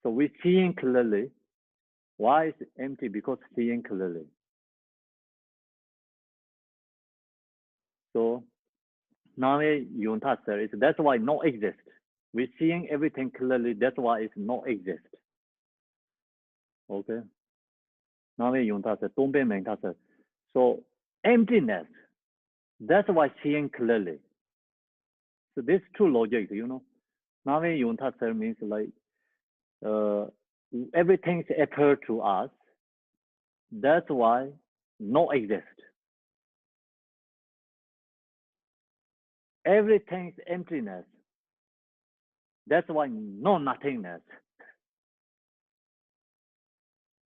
So we're seeing clearly. Why is it empty? Because seeing clearly. So now Yunta says that's why no exist. We're seeing everything clearly. That's why it's no exist. Okay. Now Yunta says don't be mental. So emptiness. That's why seeing clearly. So this two logic, Now Yunta says means like everything appear to us. That's why no exist. Everything's emptiness. That's why no nothingness.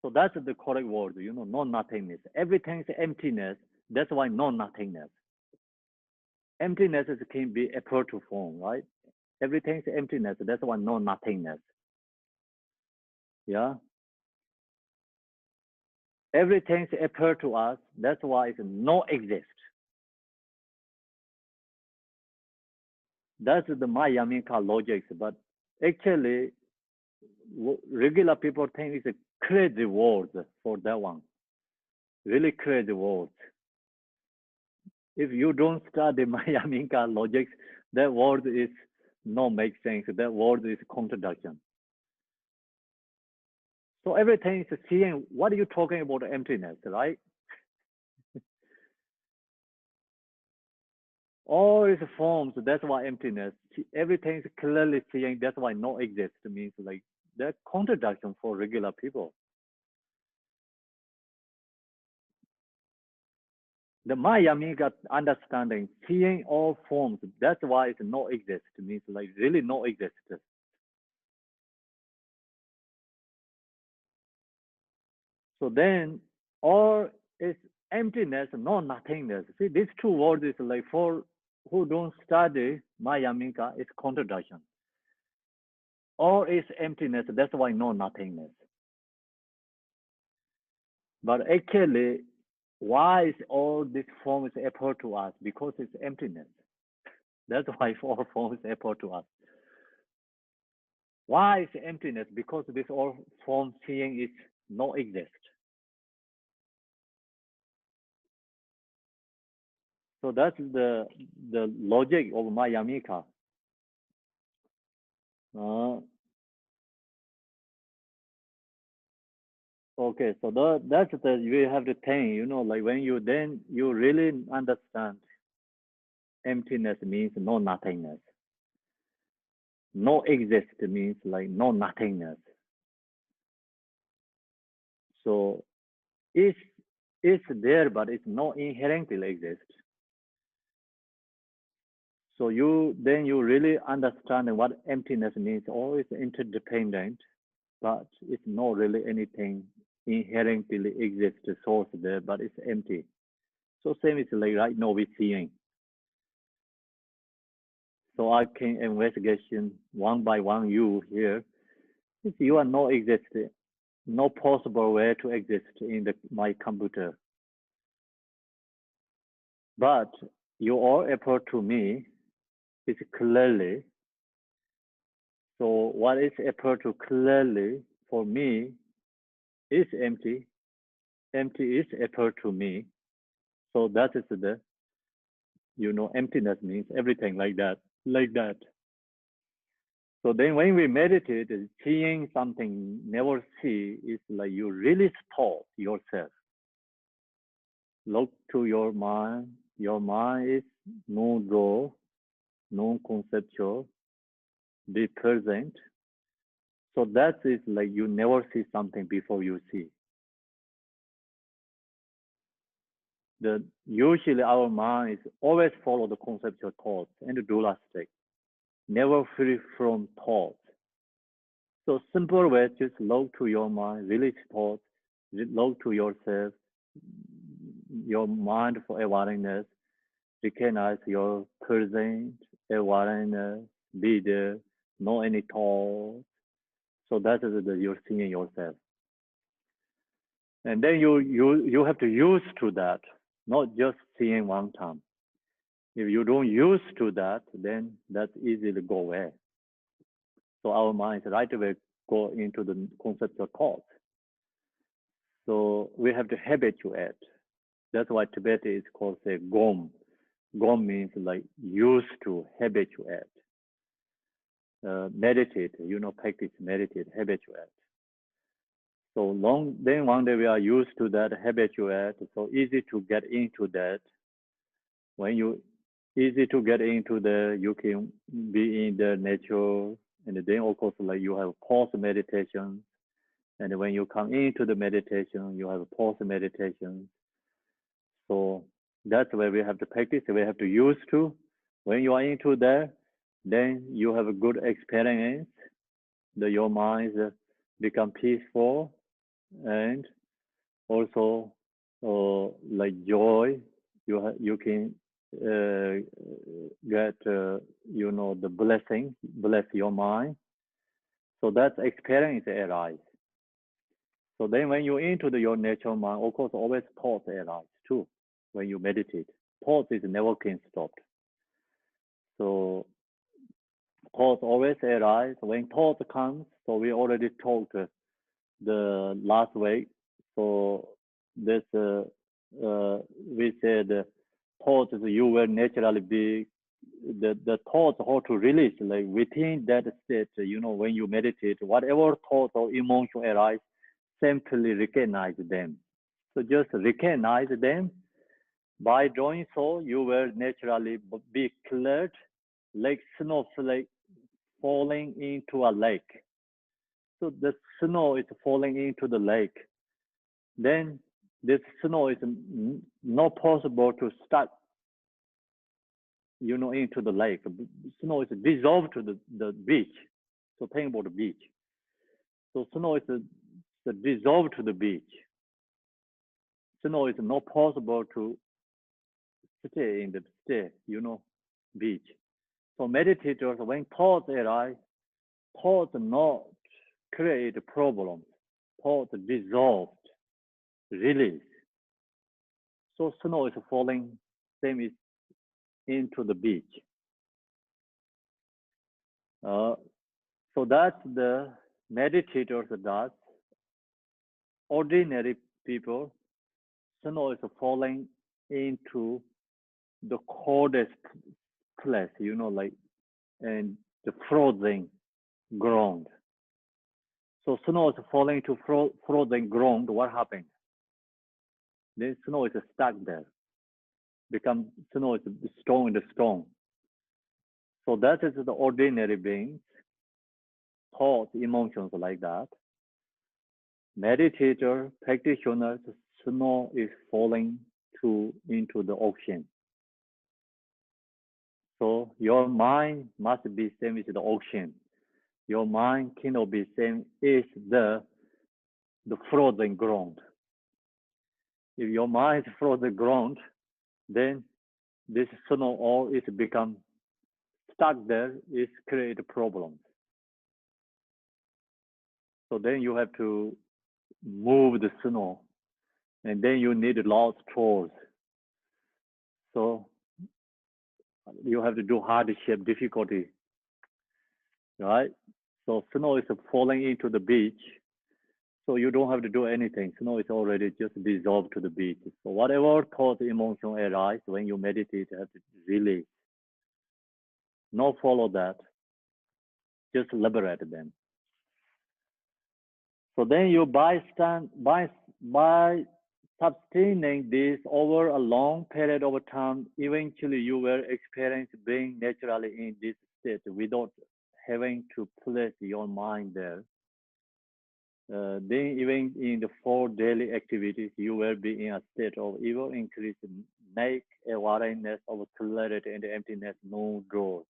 So that's the correct word, no nothingness. Everything's emptiness. That's why no nothingness. Emptiness can be appear to form, right? Everything's emptiness. That's why no nothingness. Yeah. Everything's appear to us. That's why it's no exist. That's the my Yaminka logic, but actually, regular people think it's a crazy word for that one. Really crazy word. If you don't study my Yaminka logic, that word is no make sense. That word is contradiction. So everything is seeing. What are you talking about? Emptiness, right? All is forms. That's why emptiness. Everything is clearly seeing. That's why no exist means like that contradiction for regular people. The Mayamiga understanding, seeing all forms. That's why it's no exist means like really no exist. So then all is emptiness, no nothingness. See, these two words is like for who don't study Mayamika, it's contradiction. All is emptiness, that's why no nothingness. But actually, why is all these forms appear to us? Because it's emptiness. That's why all forms appear to us. Why is emptiness? Because this all form seeing is no exist. So that's the logic of Mayamika. Okay, so that's the you have to think, like when you really understand emptiness means no nothingness. No exist means like no nothingness. So it's there, but it's not inherently exist. So you really understand what emptiness means. All is interdependent, but it's not really anything inherently exist source there, but it's empty. So same is like right now we're seeing. So I can investigation one by one you here. If you are no exist, no possible way to exist in my computer. But you all appear to me is clearly. So what is appear to clearly for me is empty. Empty is appear to me. So that is the, emptiness means everything like that. So then when we meditate, seeing something never see is like you really stop yourself. Look to your mind. Your mind is non-raw, non-conceptual, be present. So that is like you never see something before you see. Usually our mind is always follow the conceptual thoughts and the dualistic, never free from thoughts. So simple way, just look to your mind, release thoughts, look to yourself, your mind for awareness, recognize your present awareness, be there, no any thoughts. So that is you're seeing yourself. And then you have to use to that, not just seeing one time. If you don't use to that, then that's easy to go away. So our minds right away go into the conceptual thoughts. So we have to habituate. That's why Tibet is called say gom. Gom means like used to, habituate. Meditate, practice, meditate, habituate. So then one day we are used to that, habituate, so easy to get into that. When you easy to get into the, you can be in the nature, and then of course like you have pause meditation, and when you come into the meditation, you have pause meditation. So that's where we have to practice, we have to use to. When you are into there, then you have a good experience, your mind become peaceful, and also like joy, you can get the blessing, bless your mind. So that experience arise. So then when you into your natural mind, of course always thoughts arise too. When you meditate, thoughts is never can stop. So thoughts always arise. When thought comes, so we already talked the last week. So this we said thoughts you will naturally be the thoughts how to release, like within that state, when you meditate, whatever thoughts or emotion arise, simply recognize them. So just recognize them. By doing so, you will naturally be cleared, like snowflake falling into a lake. So the snow is falling into the lake. Then this snow is not possible to stuck, into the lake. Snow is dissolved to the beach. So think about the beach. So snow is dissolved to the beach. Snow is not possible to stay in the beach. So meditators, when thoughts arise, thoughts not create problems. Thoughts dissolved, release. So snow is falling, same is into the beach. So that's the meditators does. Ordinary people, snow is falling into the coldest place, like, and the frozen ground. So snow is falling to frozen ground. What happened? Then snow is stuck there. Snow is stone in the stone. So that is the ordinary beings, thoughts, emotions like that. Meditator, practitioners, snow is falling into the ocean. So your mind must be same as the ocean. Your mind cannot be same as the frozen ground. If your mind is frozen ground, then this snow all is become stuck there, is create problems. So then you have to move the snow, and then you need lots of tools. So you have to do hardship, difficulty, right? So snow is falling into the beach. So you don't have to do anything. Snow is already just dissolved to the beach. So whatever thought, emotion arise when you meditate, you have to release. Not follow that. Just liberate them. So then you by sustaining this over a long period of time, eventually you will experience being naturally in this state without having to place your mind there. then even in the 4 daily activities, you will be in a state of evil increase, make awareness of clarity and emptiness no draws.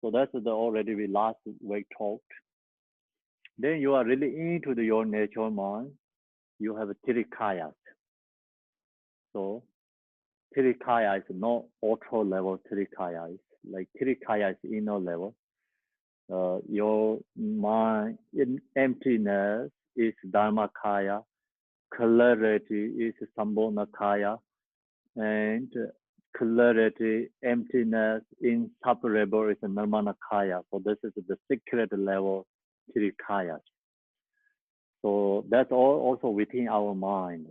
So that's the already we last week talked. Then you are really into your natural mind. You have 3 kayas. So 3 kaya is not ultra level 3 kaya. It's like 3 kaya is inner level. Your mind in emptiness is Dharmakaya, clarity is Sambhogakaya, and clarity, emptiness, inseparable is Nirmanakaya. So this is the secret level 3 kayas. So that's all also within our mind.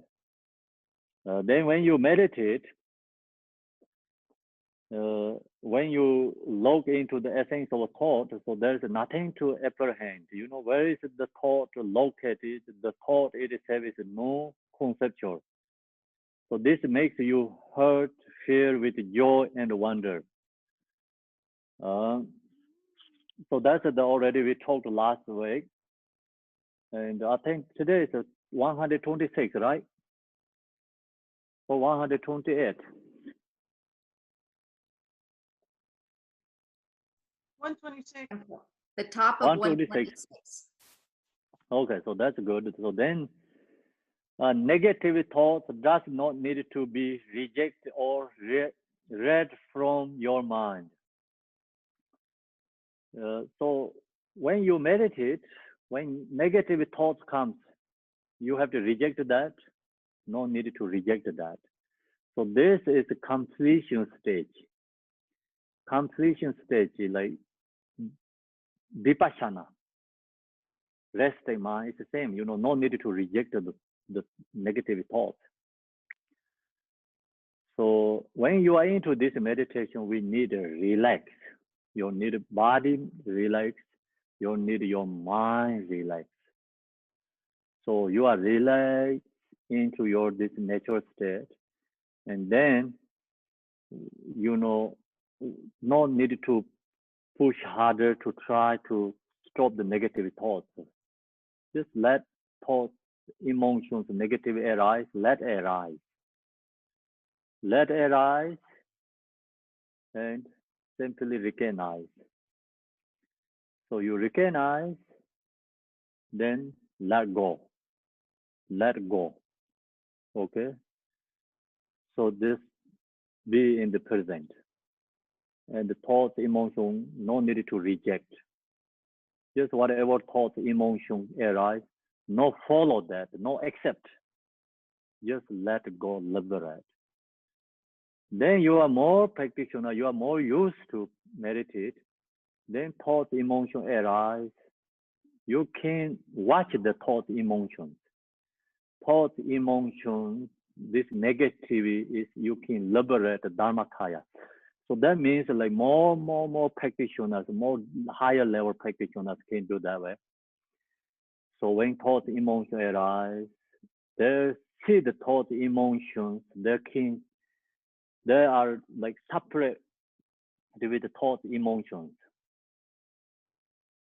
Then when you meditate, when you look into the essence of a thought, so there's nothing to apprehend. You know, where is the thought located? The thought itself is no conceptual. So this makes you hurt, fear with joy and wonder. So that's already we talked last week. And I think today is 126, right? Or 128. 126. The top of 126. 126. Okay, so that's good. So then negative thoughts does not need to be rejected or read from your mind. So when you meditate, when negative thoughts comes, you have to reject that. No need to reject that. So this is a completion stage. Completion stage like vipassana. Resting mind is the same. You know, no need to reject the negative thoughts. So when you are into this meditation, we need to relax. You need body relax. You need your mind relax. So you are relaxed into your this natural state, and then you know no need to push harder to try to stop the negative thoughts. Just let thoughts, emotions, negative arise. Let arise. Let arise, and simply recognize. So you recognize, then let go. Let go. Okay? So this be in the present. And the thoughts, emotion, no need to reject. Just whatever thoughts, emotion arise, no follow that, no accept. Just let go, liberate. Then you are more practitioner, you are more used to meditate. Then thoughts, emotion arise. You can watch the thoughts, emotions. Thoughts, emotions, this negativity is you can liberate the Dharmakaya. So that means like more practitioners, more higher level practitioners can do that way. So when thoughts, emotions arise, they see the thoughts, emotions, they are like separate with the thoughts, emotions.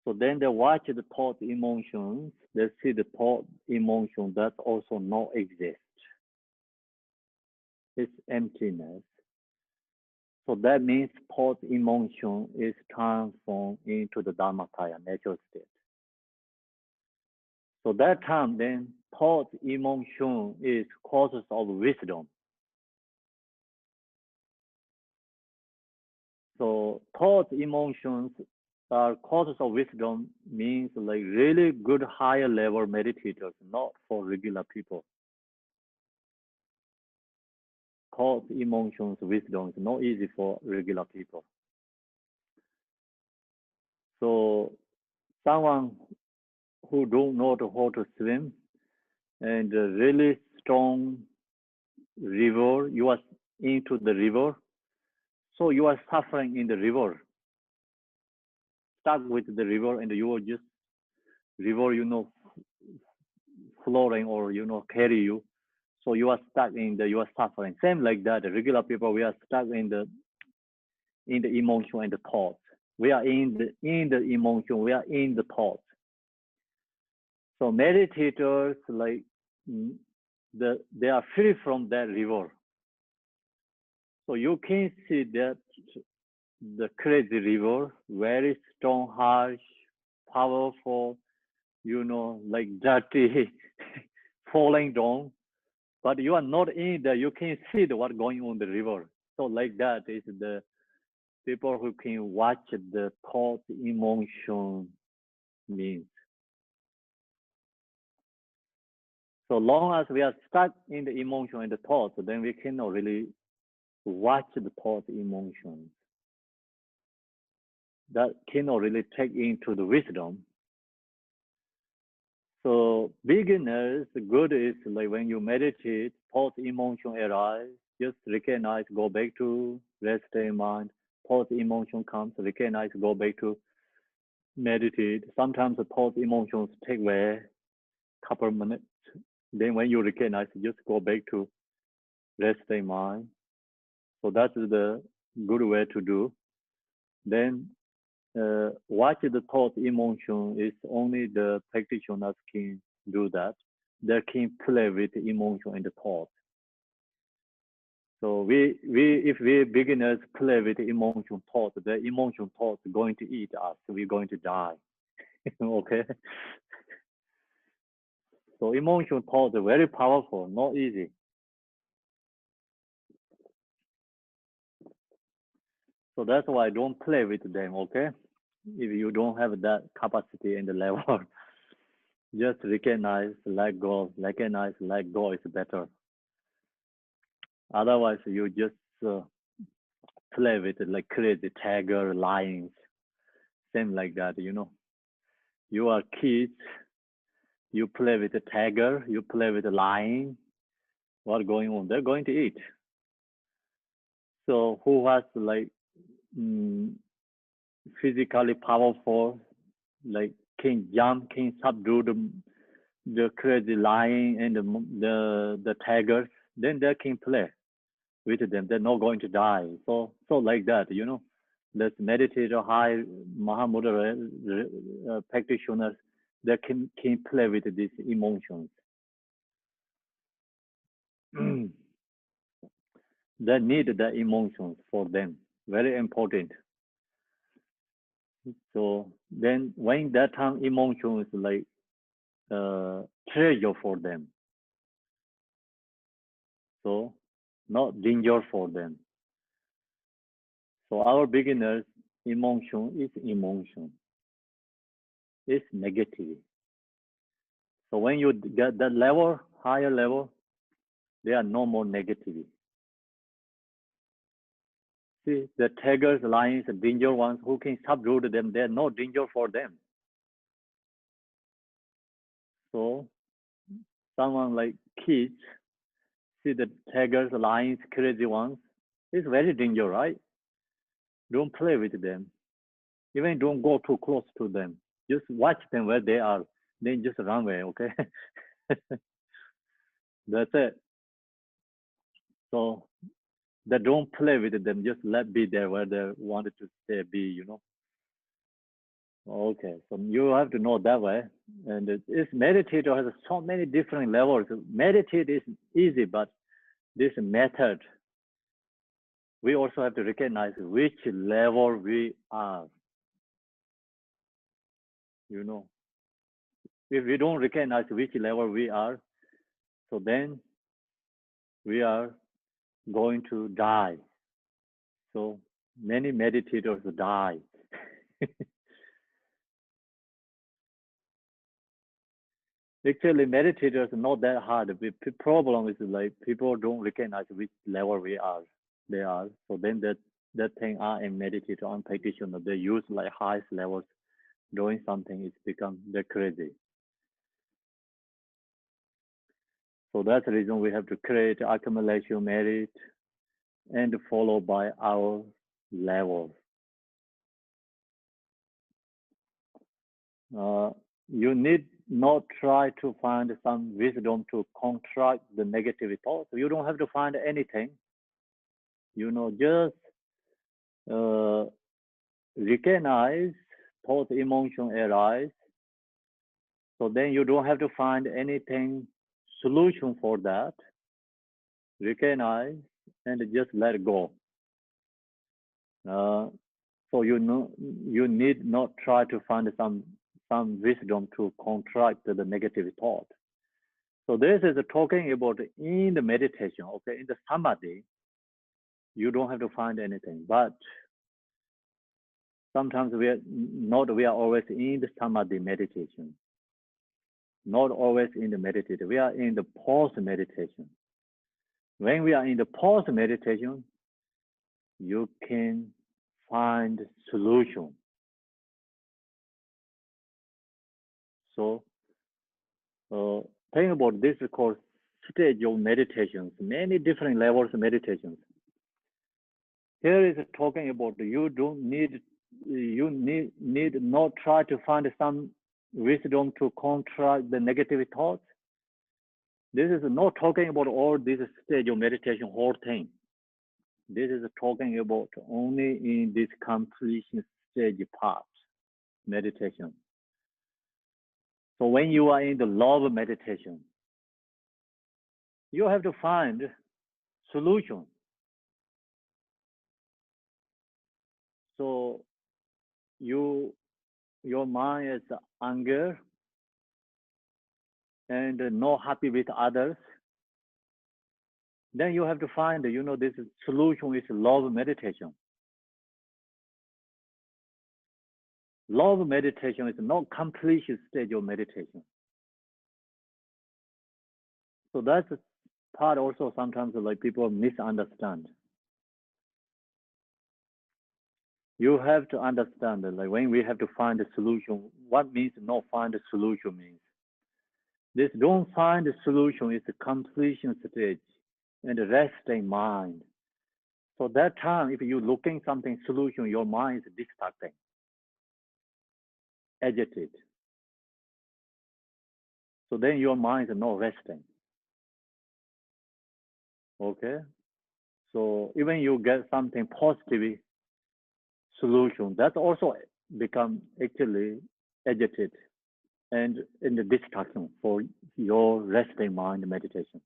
So then they watch the thoughts, emotions, they see the thought, emotion that also not exist. It's emptiness. So that means thought, emotion is transformed into the Dharmakaya, natural state. So that time then thought, emotion is causes of wisdom. So thoughts, emotions are causes of wisdom means like really good higher level meditators, not for regular people. Thoughts, emotions, wisdom is not easy for regular people. So someone who don't know how to swim and a really strong river, you are into the river, so you are suffering in the river, stuck with the river, and you are just river, you know, flowing or you know carry you, so you are stuck in the, you are suffering. Same like that, the regular people, we are stuck in the emotion and the thoughts. We are in the emotion, we are in the thoughts. So meditators like they are free from that river. So you can see that the crazy river, very strong, harsh, powerful, like dirty, falling down. But you are not in there. You can see what's going on the river. So like that is the people who can watch the thought, emotion means. So long as we are stuck in the emotion and the thoughts, then we cannot really watch the thought, emotions. That cannot really take into the wisdom. So beginners, good is like when you meditate, thought, emotion arise, just recognize, go back to rest in mind. Thought, emotion comes, recognize, go back to meditate. Sometimes the thought, emotions take away couple minutes. Then when you recognize, just go back to rest in mind. So that's the good way to do. Then watch the thought, emotion is only the practitioners can do that. They can play with the emotion and the thought. So if we beginners play with the emotion thought, the emotion thought is going to eat us. We're going to die. Okay. So emotion thought is very powerful, not easy. So that's why don't play with them, okay? If you don't have that capacity and the level, just recognize, let go, recognize, let go is better. Otherwise, you just play with it like crazy tiger, lions, same like that, You are kids, you play with a tiger, you play with a lion, what's going on? They're going to eat. So who has like physically powerful, like can jump, can subdue the crazy lion and the tigers, then they can play with them. They're not going to die. So like that, Let's meditate high Mahamudra practitioners. They can play with these emotions. They need the emotions for them. Very important. So then when that time emotions like treasure for them. So not danger for them. So our beginners, emotion is emotion. It's negative. So when you get that level, higher level, there are no more negativity. See, the tigers, lions, the danger ones, who can subdue them, there's no danger for them. So someone like kids, see the tigers, lions, crazy ones, it's very dangerous, right? Don't play with them. Even don't go too close to them. Just watch them where they are. Then just run away, okay? That's it. So they don't play with them. Just let be there where they wanted to stay, be, Okay, so you have to know that way. And it's meditator has so many different levels. Meditate is easy, but this method, we also have to recognize which level we are. If we don't recognize which level we are, so then we are going to die. So many meditators die. Actually, meditators are not that hard. The problem is like people don't recognize which level they are. So then that thing, I am meditator, I'm practitioner. They use like highest levels doing something. It's become they're crazy. So that's the reason we have to create accumulation merit and follow by our level. You need not try to find some wisdom to contract the negative thoughts. You don't have to find anything. Just recognize thought, emotion arise. So then you don't have to find anything solution for that. Recognize and just let go. So you know you need not try to find some wisdom to contract the negative thought. So this is talking about in the meditation, okay, in the samadhi, you don't have to find anything, but sometimes we are always in the samadhi meditation, not always in the meditation. We are in the pause meditation. When we are in the pause meditation, you can find solution. So think about this course stage of meditations, many different levels of meditations. Here is talking about you need not try to find some wisdom to contract the negative thoughts. This is not talking about all this stage of meditation, whole thing. This is talking about only in this completion stage part, meditation. So when you are in the love meditation, you have to find solution. So your mind is anger and not happy with others. Then you have to find, this solution is love meditation. Love meditation is not complete stage of meditation. So that's part also sometimes like people misunderstand. You have to understand that like when we have to find a solution, what means not find a solution means. This don't find a solution is a completion stage and a resting mind. So that time, if you're looking something solution, your mind is distracting, agitated. So then your mind is not resting. Okay? So even you get something positive solution, that also become actually agitated and in the distraction for your resting mind meditation.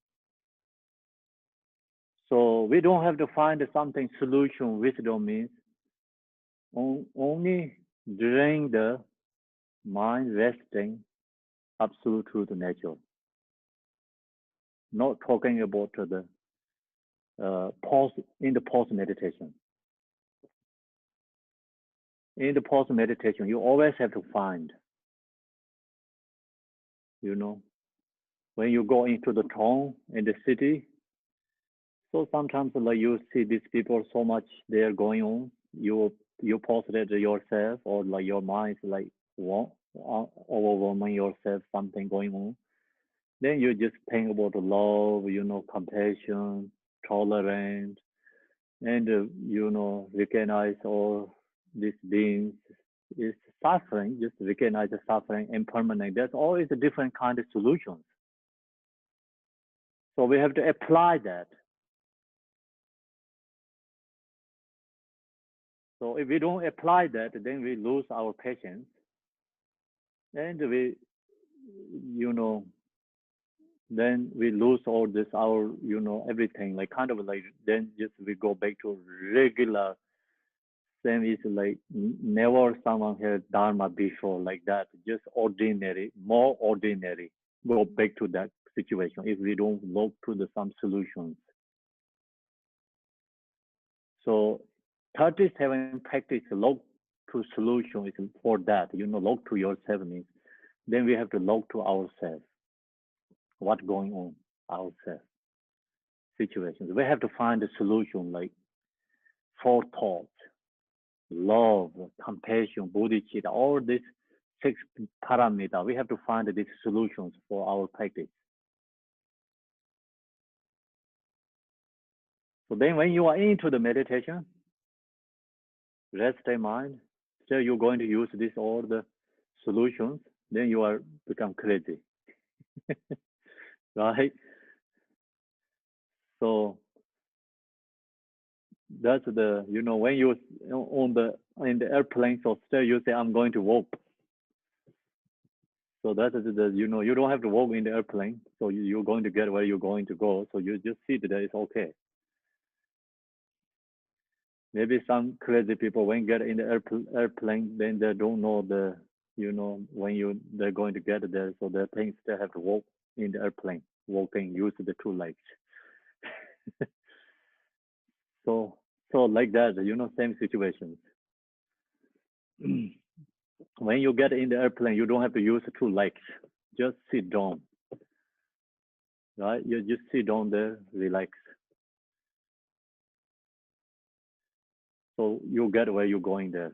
So we don't have to find something solution. Wisdom means only during the mind resting absolute truth nature. Not talking about the pause in the pause meditation. In the pause meditation, you always have to find. When you go into the town in the city, so sometimes like you see these people so much they're going on, you pause it yourself, or like your mind is like overwhelming yourself, something going on. Then you just think about love, compassion, tolerance, and recognize all these beings is suffering. Just recognize the suffering, impermanent. There's always a different kind of solutions. So we have to apply that. So if we don't apply that, then we lose our patience, and we, then we lose all this, our, everything, like kind of like, then just we go back to regular, same is like never someone had Dharma before like that, just ordinary, more ordinary, go back to that situation if we don't look to some solutions. So 37 practice look to solution is for that, look to yourself means, then we have to look to ourselves. What's going on ourselves situations. We have to find a solution like 4 thoughts, love, compassion, bodhicitta, all these 6 parameters. We have to find these solutions for our practice. So then when you are into the meditation, rest in mind, still you're going to use this all the solutions, then you are become crazy. Right? So that's the, when you in the airplane, so still you say, I'm going to walk. So that is the, you know, you don't have to walk in the airplane. So you're going to get where you're going to go. So you just sit there, it's okay. Maybe some crazy people, when get in the airplane, then they don't know the, you know, when they're going to get there. So they think they have to walk in the airplane, walking, use the two legs. So like that, you know, same situations. When you get in the airplane, you don't have to use two legs. Just sit down, right? You just sit down there, relax. So you get where you're going there.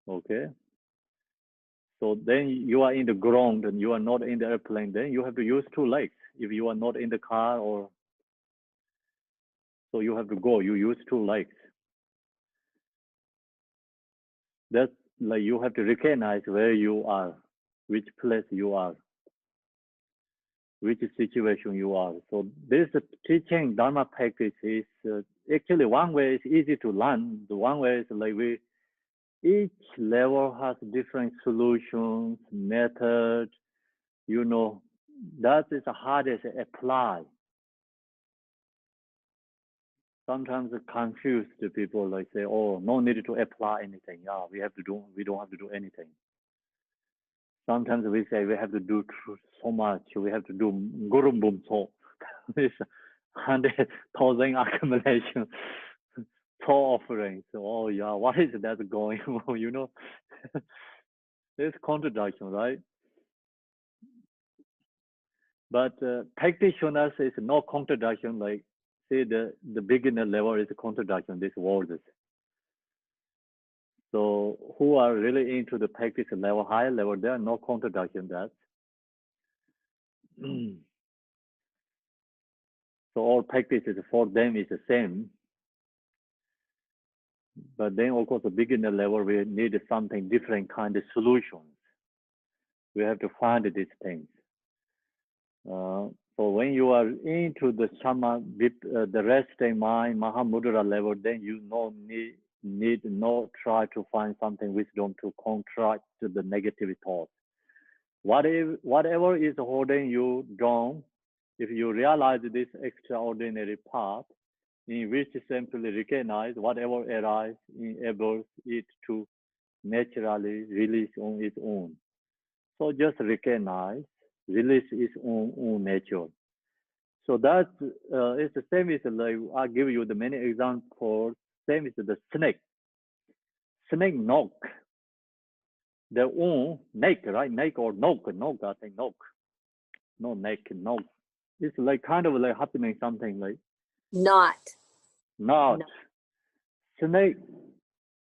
Okay. So then you are in the ground and you are not in the airplane. Then you have to use two legs. If you are not in the car, or so you have to go. You use two legs. That's like you have to recognize where you are, which place you are, which situation you are. So this teaching Dharma practice is actually one way is easy to learn. The one way is like each level has different solutions, methods, you know, that is the hardest to apply. Sometimes it confuses the people, like say, oh, no need to apply anything. Yeah, we don't have to do anything. Sometimes we say we have to do so much. We have to do Guru Bumso. This 100,000 accumulation. Offerings. Oh yeah, what is that going on? You know, there's contradiction, right? But practitioners is no contradiction. Like say the beginner level is a contradiction. These words. So who are really into the practice level, higher level, there are no contradiction that. So all practices for them is the same. But then, of course, the beginner level, we need something different kind of solutions. We have to find these things. So when you are into the Shama, the resting mind, Mahamudra level, then you need not try to find something wisdom to contract the negative thoughts. Whatever is holding you down, if you realize this extraordinary path, in which simply recognize whatever arises, enables it to naturally release on its own. So just recognize, release its own nature. So that it's the same as like I'll give you the many examples. Same as the snake. Snake knock. Their own neck, right? Neck or knock, I think knock. No neck, knock. It's like kind of like happening something like Not. not. No. Snake,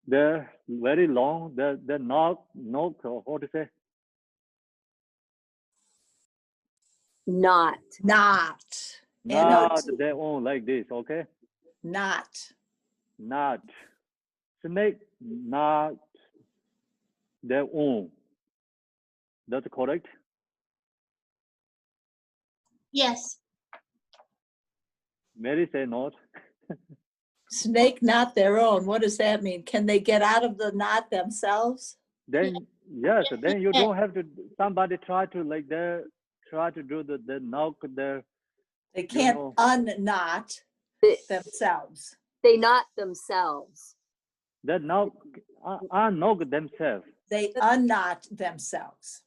they're very long. They're knock, or what to say? Not. Not. Not their own like this, okay? Not. Not. Snake, not their own. That's correct? Yes. Mary say not. Snake not their own. What does that mean? Can they get out of the knot themselves? Then yes, then you don't have to. Somebody try to like try to do the knock there. They can't know. unknot themselves. They knot themselves. That knock unknock themselves. They unknot themselves.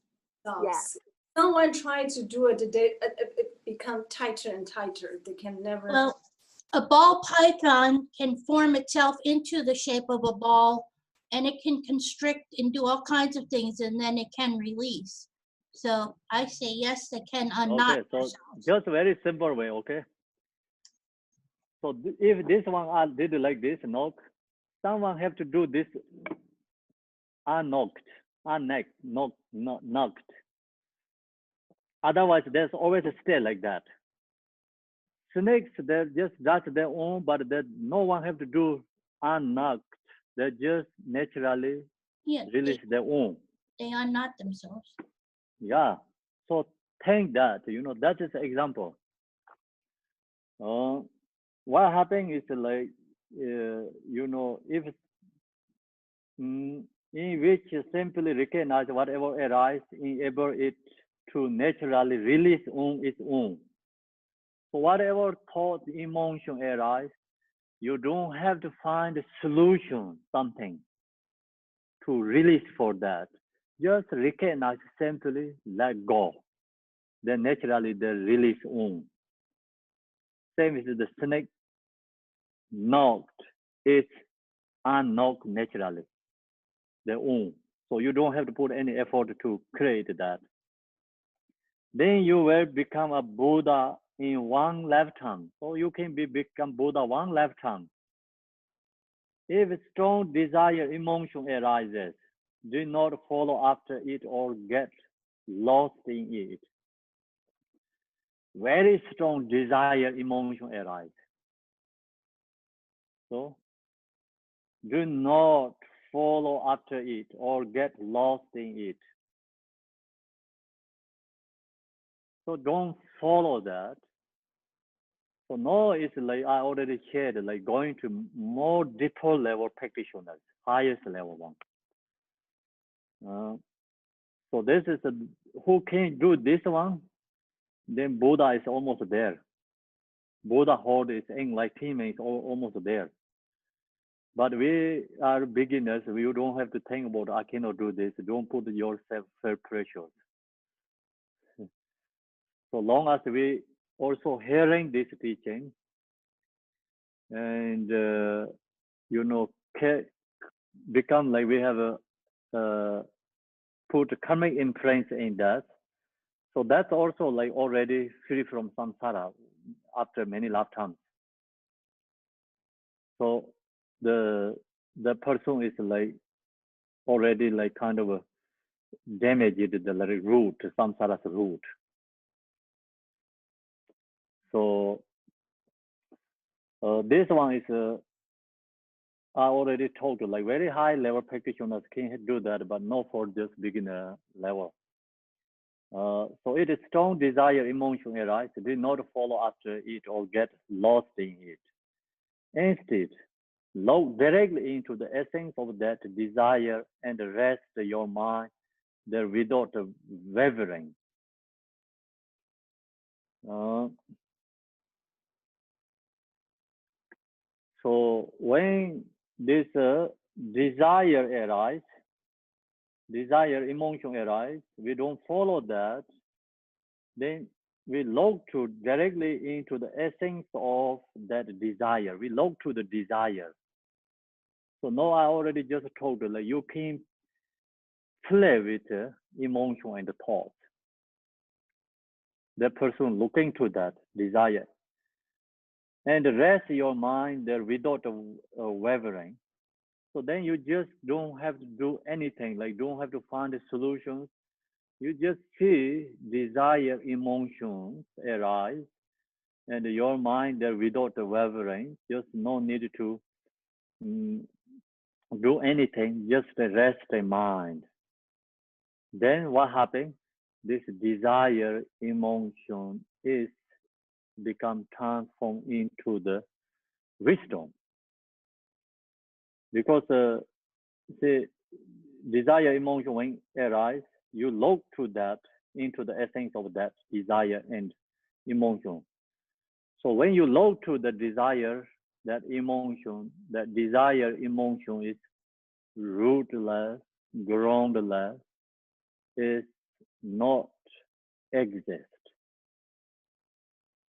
Yes. Someone tried to do it, it become tighter and tighter. They can never. Well, a ball python can form itself into the shape of a ball, and it can constrict and do all kinds of things, and then it can release. So I say yes, they can unknot Okay, so themselves. just very simple way, okay? So if this one I did like this knock, someone have to do this unknocked, knocked. Otherwise, there's always a stay like that. Snakes, they're just that's their own, but no one have to do unknocked. They just naturally Yeah, release their own. they unknot themselves. Yeah. So think that, you know, that is an example. What happens is like, you know, if in which you simply recognize whatever arises, enable it to naturally release on its own. So whatever thought, emotion arise, you don't have to find a solution, something to release for that. Just recognize, simply let go. Then naturally they release on. Same as the snake knocked, it's unknocked naturally, their own. So you don't have to put any effort to create that. Then you will become a Buddha in one lifetime. So you can become Buddha one lifetime. If strong desire emotion arises, do not follow after it or get lost in it. Very strong desire emotion arises. So do not follow after it or get lost in it. So don't follow that. So now it's like I already shared, like going to more deeper level practitioners, highest level one. So this is who can do this one, then Buddha is almost there. Buddhahood is enlightenment is almost there. But we are beginners. We don't have to think about I cannot do this. Don't put yourself pressure. So long as we also hearing this teaching, and you know, become like we have a put karmic imprint in that. So that's also like already free from samsara after many lifetimes. So the person is like already like kind of a damaged the like root, samsara's root. So this one is I already told you, like very high level practitioners can do that, but not for just beginner level. So it is strong desire emotion arise. Do not follow after it or get lost in it. Instead, look directly into the essence of that desire and rest your mind there without wavering. So when this desire arises, desire emotion arises, we don't follow that, then we look to directly into the essence of that desire. We look to the desire. So now I already just told you, like you can play with emotion and the thought. The person looking to that desire. And rest your mind there without wavering. So then you just don't have to do anything, like don't have to find a solution. You just see desire emotions arise and your mind there without wavering, just no need to do anything, just rest the mind. Then what happens? This desire emotion is become transformed into the wisdom. Because the desire emotion when arise, you look to that into the essence of that desire and emotion. So when you look to the desire, that desire emotion is rootless, groundless, is not exist.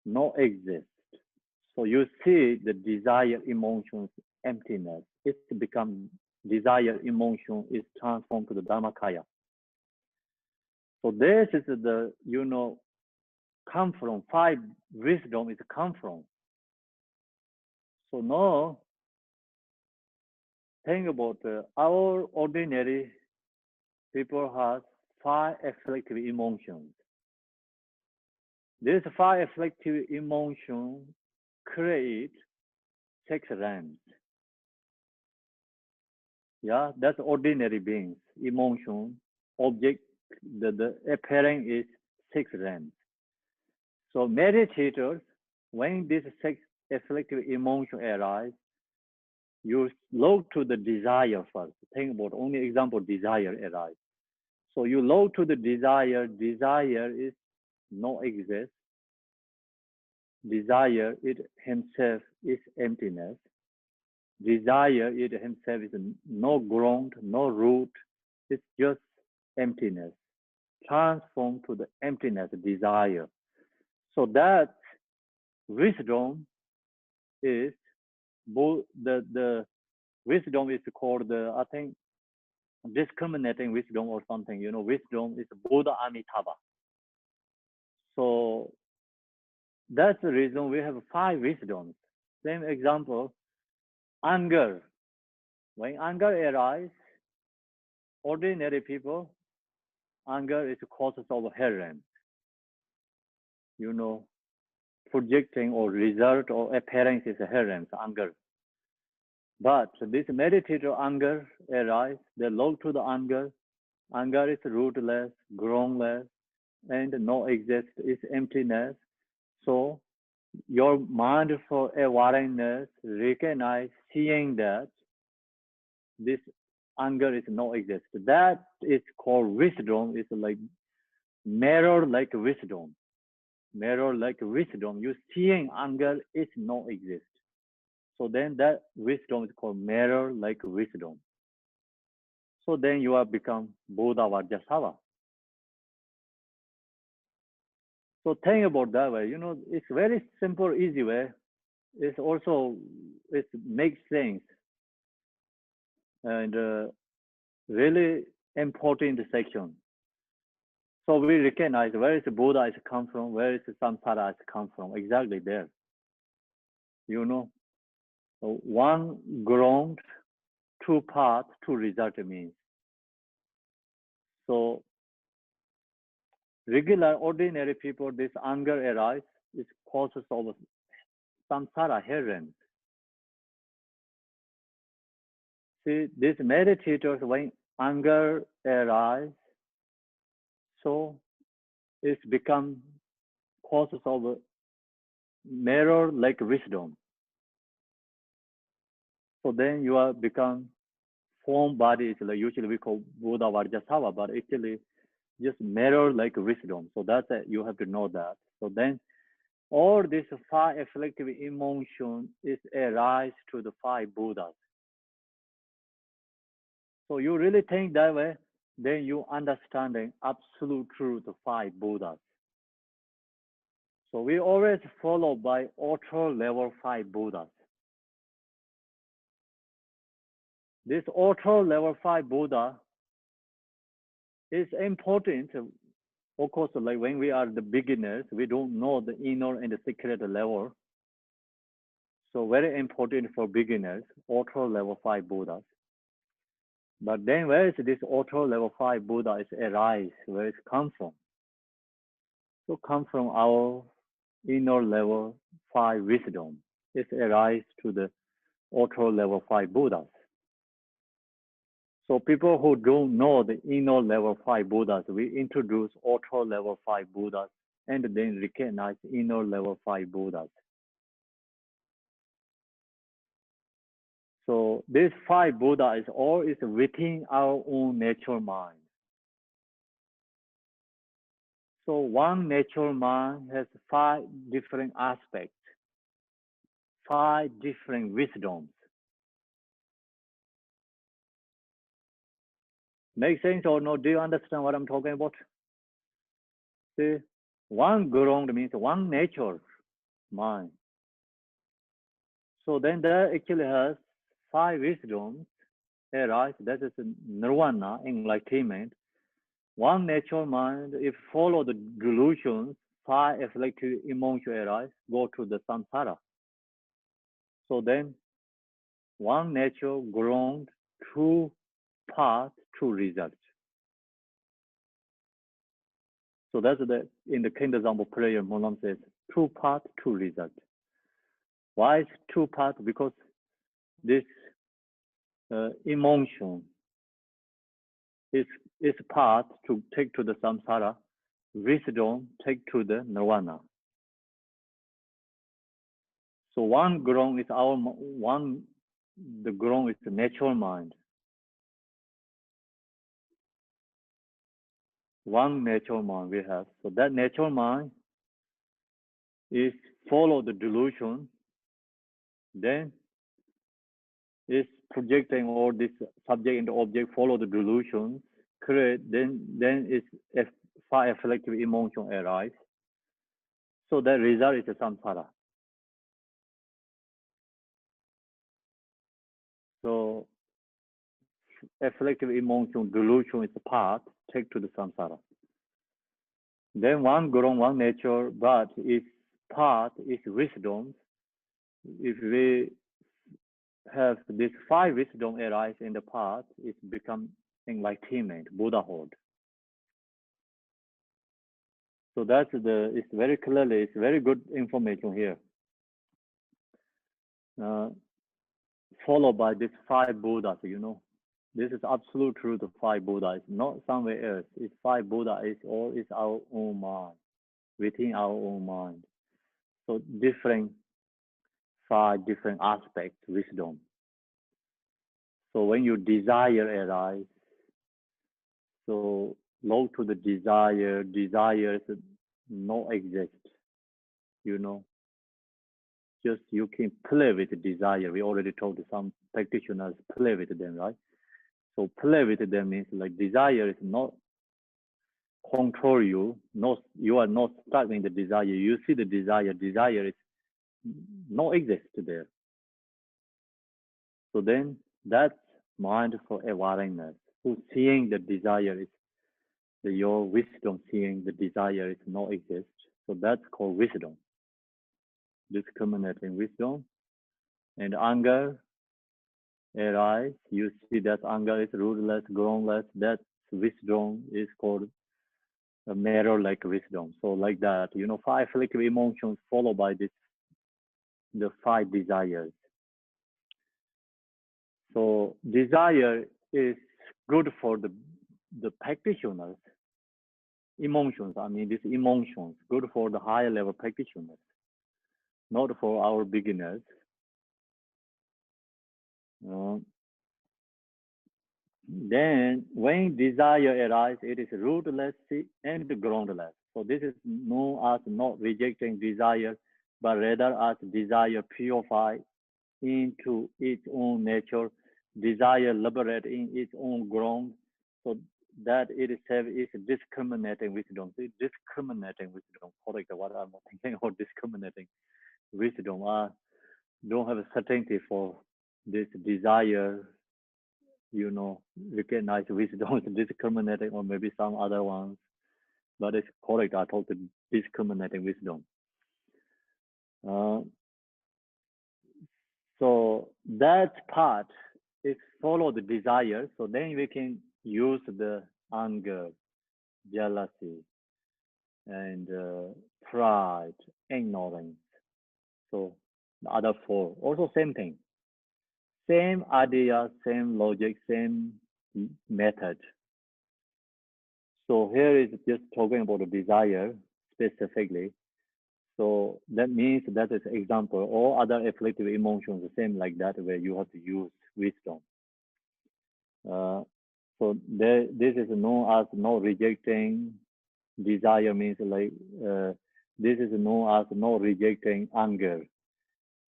Not exist. So you see the desire emotion's emptiness. It's become desire emotion is transformed to the Dharmakaya. So this is the, you know, come from, 5 wisdom is come from. So now, think about our ordinary people has 5 afflictive emotions. These 5 afflictive emotions create 6 realms. Yeah, that's ordinary beings, emotion, object, the appearing is 6 realms. So meditators, when these 6 afflictive emotions arise, you look to the desire first. Think about only example, desire arise. So you look to the desire, desire is no exist. Desire, it himself is emptiness. Desire, it himself is no ground, no root. It's just emptiness. Transform to the emptiness, desire. So that wisdom is, the wisdom is called the, I think, discriminating wisdom or something. You know, wisdom is Buddha Amitabha. So that's the reason we have 5 wisdoms. Same example, anger. When anger arises, ordinary people, anger is causes of herring. You know, projecting or result or appearance is herring, anger. But this meditator anger arises, they look to the anger. Anger is rootless, groundless, and no exist, is emptiness. So your mindful awareness recognize, seeing that this anger is no exist. That is called wisdom. It's like mirror like wisdom. Mirror like wisdom. You seeing anger is no exist. So then that wisdom is called mirror like wisdom. So then you have become Buddha Vajrasattva. So think about that way. You know, it's very simple, easy way. It's also, it makes sense. And really important section. So we recognize where is the Buddha is come from, where is the samsara is come from, exactly there. You know, so 1 ground, 2 path, 2 result means. So regular, ordinary people, this anger arises, it causes of samsara herring. See, these meditators, when anger arises, so it's become causes of mirror like wisdom. So then you are become form body, like usually we call Buddha Vajrasattva, but actually just mirror like wisdom. So that's it, you have to know that. So then all this 5 afflictive emotion is arise to the 5 Buddhas. So you really think that way, then you understanding absolute truth of 5 Buddhas. So we always follow by ultra level 5 Buddhas. This ultra level 5 Buddha is important. Of course, like when we are the beginners, we don't know the inner and the secret level. So very important for beginners, ultra level 5 Buddhas. But then where is this ultra level 5 Buddha is arise? Where it come from? So come from our inner level 5 wisdom. It's arise to the ultra level 5 Buddhas. So people who don't know the inner level 5 Buddhas, we introduce ultra level 5 Buddhas and then recognize inner level 5 Buddhas. So this 5 Buddha is all is within our own natural mind. So one natural mind has 5 different aspects, 5 different wisdoms. Make sense or no? Do you understand what I'm talking about? See, one ground means one nature mind. So then that actually has 5 wisdoms arise. That is nirvana, enlightenment. One natural mind, if follow the delusions, 5 afflictive emotions arise, go to the samsara. So then one natural ground, 2 path, 2 results. So that's the in the Kindle prayer, Molam says 2 path, 2 results. Why is 2 path? Because this emotion is path to take to the samsara, wisdom take to the nirvana. So one ground is our one the ground is the natural mind. One natural mind we have. So that natural mind is follow the delusion, then is projecting all this subject and object follow the delusion, create, then it's a five afflictive emotion arise. So the result is a samsara. So afflictive emotion delusion is a part, take to the samsara. Then one ground, one nature, but its part is wisdom. If we have this five wisdom arise in the past, it's become enlightenment, Buddhahood. So that's it's very clearly, it's very good information here. Followed by this five Buddhas, you know. This is absolute truth of five Buddhas, not somewhere else. It's five Buddhas, it's all is our own mind, within our own mind. So five different aspects, wisdom. So when you desire arise, so look to the desire is not exist, you know. Just you can play with the desire. We already told some practitioners play with them, right? So play with them means like desire is not control you, you are not stuck in the desire. You see the desire is not exist there. So then that's mindful awareness. Who seeing the desire is your wisdom, seeing the desire is not exist. So that's called wisdom. Discriminating wisdom. And anger arise. You see that anger is rootless, groundless. That wisdom is called a mirror-like wisdom. So like that, you know, five afflictive emotions followed by the five desires. So desire is good for the practitioners. Emotions, I mean, these emotions, good for the higher level practitioners, not for our beginners. Then when desire arises, it is rootless and groundless. So this is known as not rejecting desire, but rather as desire purified into its own nature, desire liberate in its own ground, so that it itself is discriminating wisdom. See, discriminating wisdom, correct what I'm thinking, or discriminating wisdom. I don't have a certainty for this desire, you know, recognize wisdom is discriminating, or maybe some other ones, but it's correct. I told the discriminating wisdom. So that part is follow the desire. So then we can use the anger, jealousy, and pride, ignorance. So the other four, also same thing. Same idea, same logic, same method. So here is just talking about the desire specifically. So that means that is example. All other afflictive emotions, the same like that, where you have to use wisdom. So this is known as not rejecting desire, means like this is known as not rejecting anger.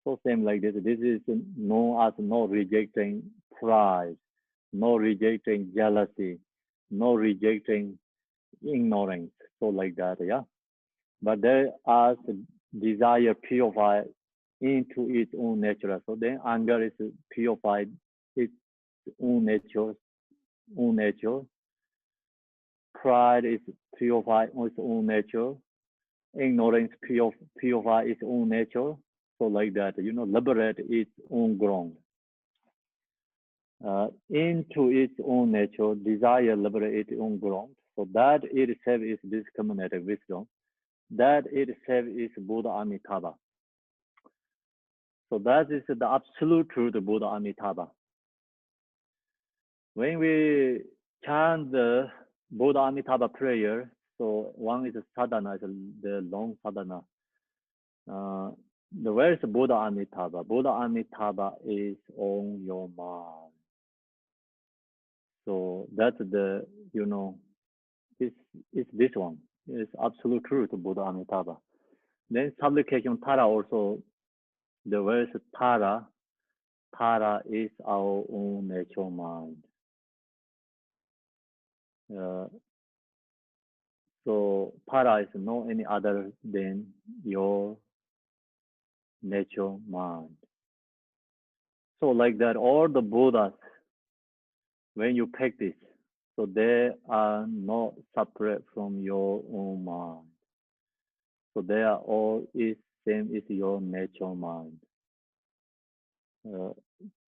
So same like this. This is known as not rejecting pride, not rejecting jealousy, not rejecting ignorance. So like that, yeah. But there are desire purified into its own nature. So then anger is purified its own nature. Pride is purified its own nature. Ignorance purify its own nature. So like that, you know, liberate its own ground. Into its own nature, desire liberate its own ground. So that itself is discriminating wisdom. That itself is Buddha Amitabha. So that is the absolute truth of Buddha Amitabha. When we chant the Buddha Amitabha prayer, so one is sadhana, the long sadhana. where is Buddha Amitabha? Buddha Amitabha is on your mind. So that's the, it's this one. It's absolute truth, Buddha Amitabha. Then supplication Tara also, the verse Tara, Tara is our own natural mind. So Tara is no any other than your natural mind. So like that, all the Buddhas, when you practice, so they are not separate from your own mind. So they are all is same as your natural mind.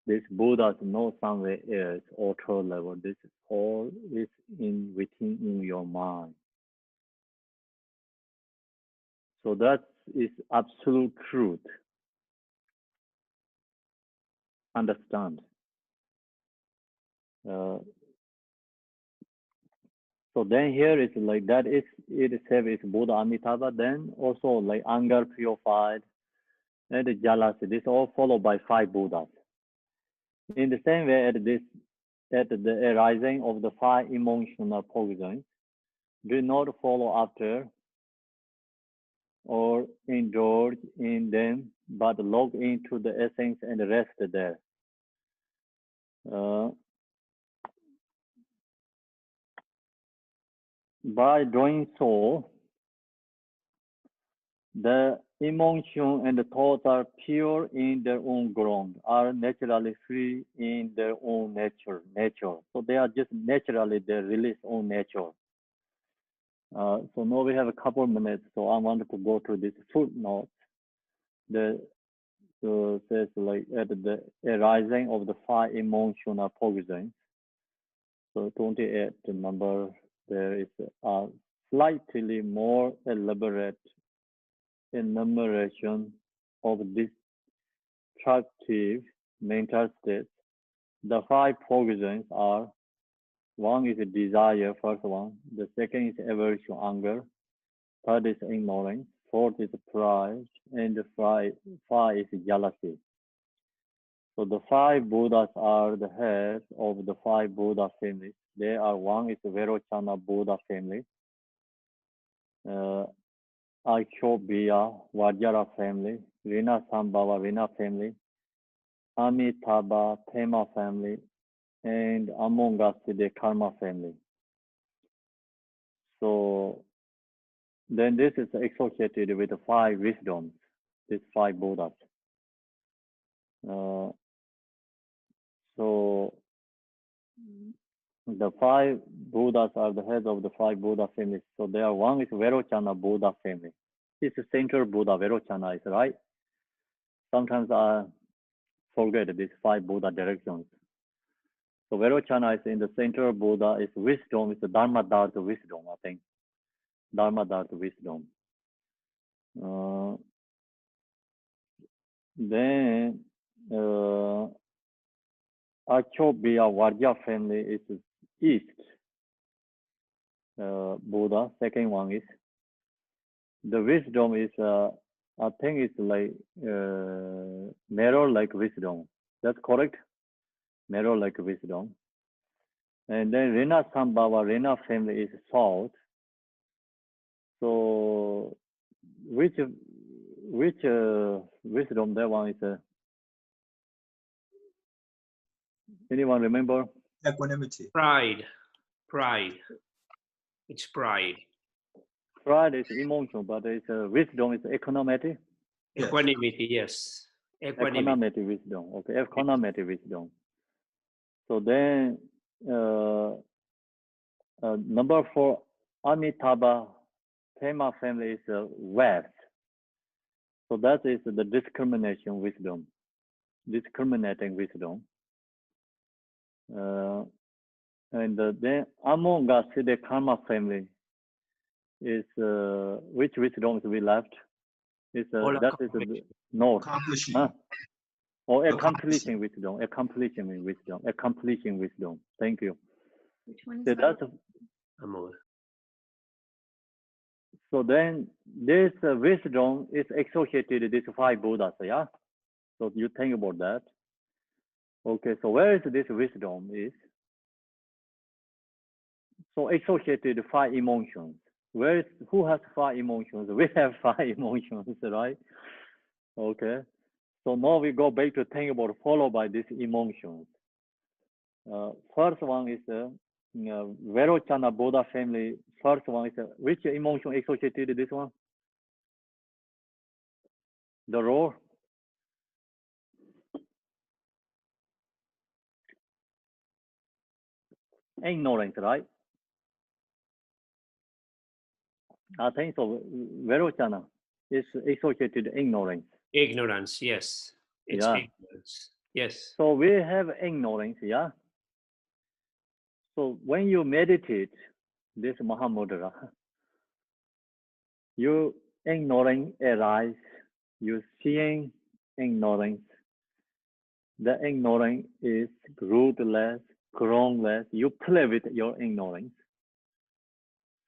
This Buddhas know somewhere else, ultra level. This all is within your mind. So that is absolute truth. Understand. So then here is like that is it itself is Buddha Amitabha. Then also like anger purified and the jealousy. This all followed by 5 Buddhas. In the same way, at the arising of the 5 emotional poisons, do not follow after or indulge in them, but log into the essence and rest there. By doing so, the emotion and the thoughts are pure in their own ground, are naturally free in their own nature. So they are just naturally they release own nature. So now we have a couple minutes, so I wanted to go to this footnote. The says like at the arising of the 5 emotional poisons. So 28, the number there is a slightly more elaborate enumeration of destructive mental states. The 5 poisons are: 1 is desire, first one. The second is aversion, anger. 3rd is ignorance. 4th is pride, and the 5 is jealousy. So the 5 Buddhas are the heads of the 5 Buddha families. They are: 1 is Vairochana Buddha family, Akshobhya Vajra family, Rinasambhava Rina family, Amitabha Pema family, and Amongasiddhi Karma family. So then this is associated with the 5 wisdoms, these 5 Buddhas. So the 5 Buddhas are the heads of the 5 Buddha families. So there are: 1 is Vairochana Buddha family. It's a central Buddha, Vairochana is right. Sometimes I forget these 5 Buddha directions. So Vairochana is in the central Buddha, is wisdom, it's the Dharma Dharma wisdom, I think. Dharma Dharma wisdom. Then Akshobhya Vajra family is east Buddha. Second one is the wisdom is I think it's like mirror like wisdom. That's correct. Mirror like wisdom. And then Rinasambhava Rina family is south. So which wisdom that one is? Anyone remember? Equanimity. Pride. It's pride. Pride is emotion, but it's wisdom is equanimity. Equanimity, yes. Equanimity wisdom. Okay, equanimity wisdom. So then number 4, Amitabha Pema family is west. So that is the discrimination wisdom, discriminating wisdom. And then Amongasiddhi Karma family is which wisdoms we left? Is that is the north. Or accomplishing wisdom, accomplishing wisdom. Thank you. Which one is So that? that's So then this wisdom is associated with these 5 Buddhas, yeah? So you think about that. Okay, so where is this wisdom is? So associated 5 emotions. Who has 5 emotions? We have 5 emotions, right? Okay. So now we go back to think about followed by these emotions. First one is Vairochana Buddha family. First one is which emotion associated with this one? The roar. Ignorance, right? I think so. Vairochana is associated with ignorance. Ignorance, yes. It's Yeah. ignorance. Yes. So we have ignorance, yeah. So when you meditate this Mahamudra, you ignoring arise, you seeing ignorance. The ignorance is rootless, groundless. You play with your ignorance.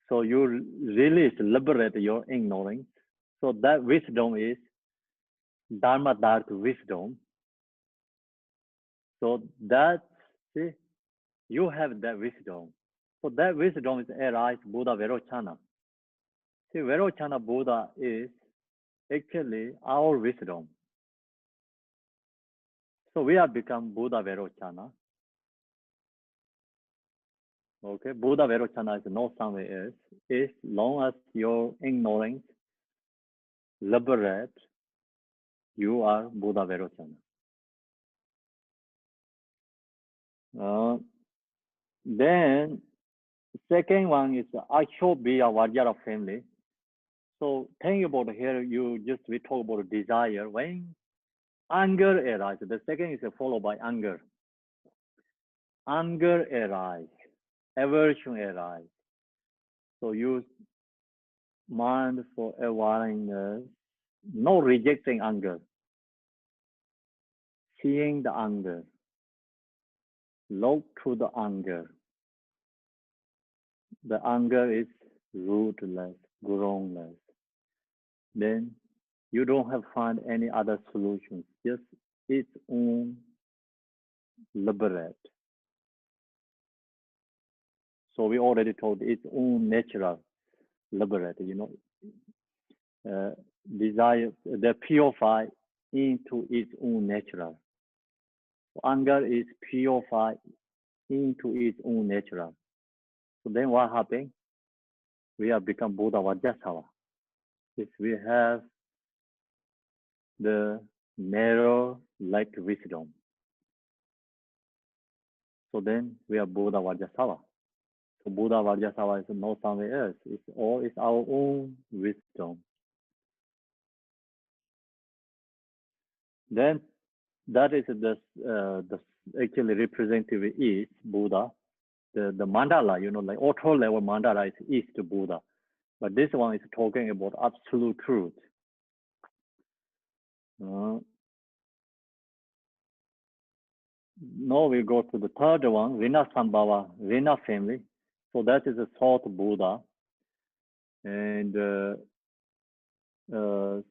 So you release, liberate your ignorance. So that wisdom is Dharma Dark wisdom. So that, see, you have that wisdom. So that wisdom is arise Buddha Vairochana. See, Vairochana Buddha is actually our wisdom. So we have become Buddha Vairochana. Okay, Buddha Vairochana is not somewhere else. As long as your ignorance liberate, you are Buddha Vairochana. Then second one is Akshobhya Vajra family. So think about here, we talk about desire. When anger arises, the second is followed by anger. Anger arises, aversion arises. So use mind for awareness, no rejecting anger, seeing the anger, look to the anger. The anger is rootless, groundless. Then you don't have to find any other solutions, just its own liberate. So we already told its own natural liberate, desire, they purify into its own natural. Anger is purified into its own natural. So then what happens? We have become Buddha Vajrasattva. If we have the narrow light wisdom. So then we are Buddha Vajrasattva. So Buddha Vajrasattva is not somewhere else. It's our own wisdom. Then that is the actually representative is Buddha. The mandala, like auto level mandala is East Buddha. But this one is talking about absolute truth. Now we go to the third one, Vinasambhava, Vina family. So that is the thought Buddha. And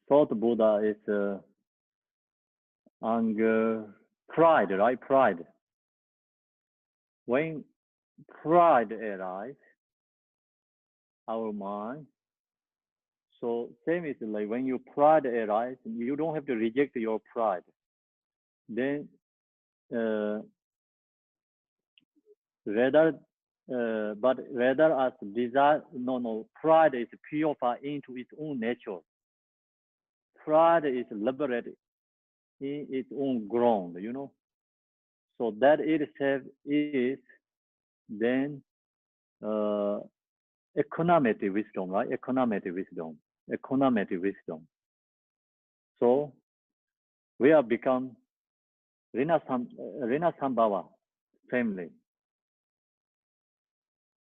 thought Buddha is anger, pride, right? Pride. When pride arises, our mind. So same is like when your pride arises, you don't have to reject your pride. Then rather as desire, pride is purified into its own nature. Pride is liberated in its own ground, So that itself is then economic wisdom, right? Economic wisdom. So we have become Vinasambhava family.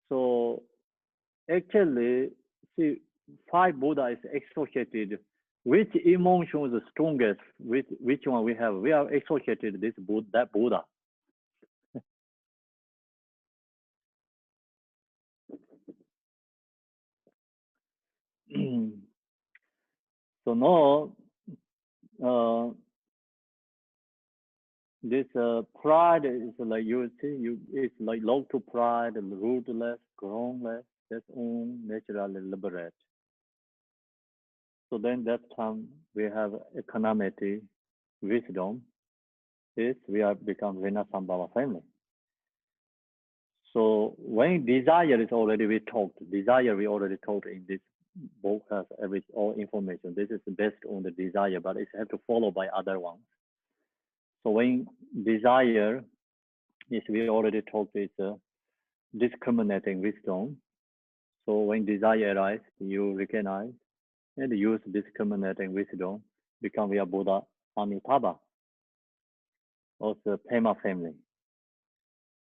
So actually, see, 5 Buddha is associated. Which emotion is the strongest? Which one we have? We are associated this that Buddha. so now, this pride is like you see, it's like low to pride, rootless, groundless, that's own, naturally liberate. So then that time we have equanimity, wisdom, is we are become Vinasambhava family. So when desire is already we talked, desire we already talked in this book has all information. This is based on the desire, but it has to follow by other ones. So when desire is we already talked is discriminating wisdom. So when desire arises, you recognize and use discriminating wisdom, become via Buddha Amitabha, also Pema family.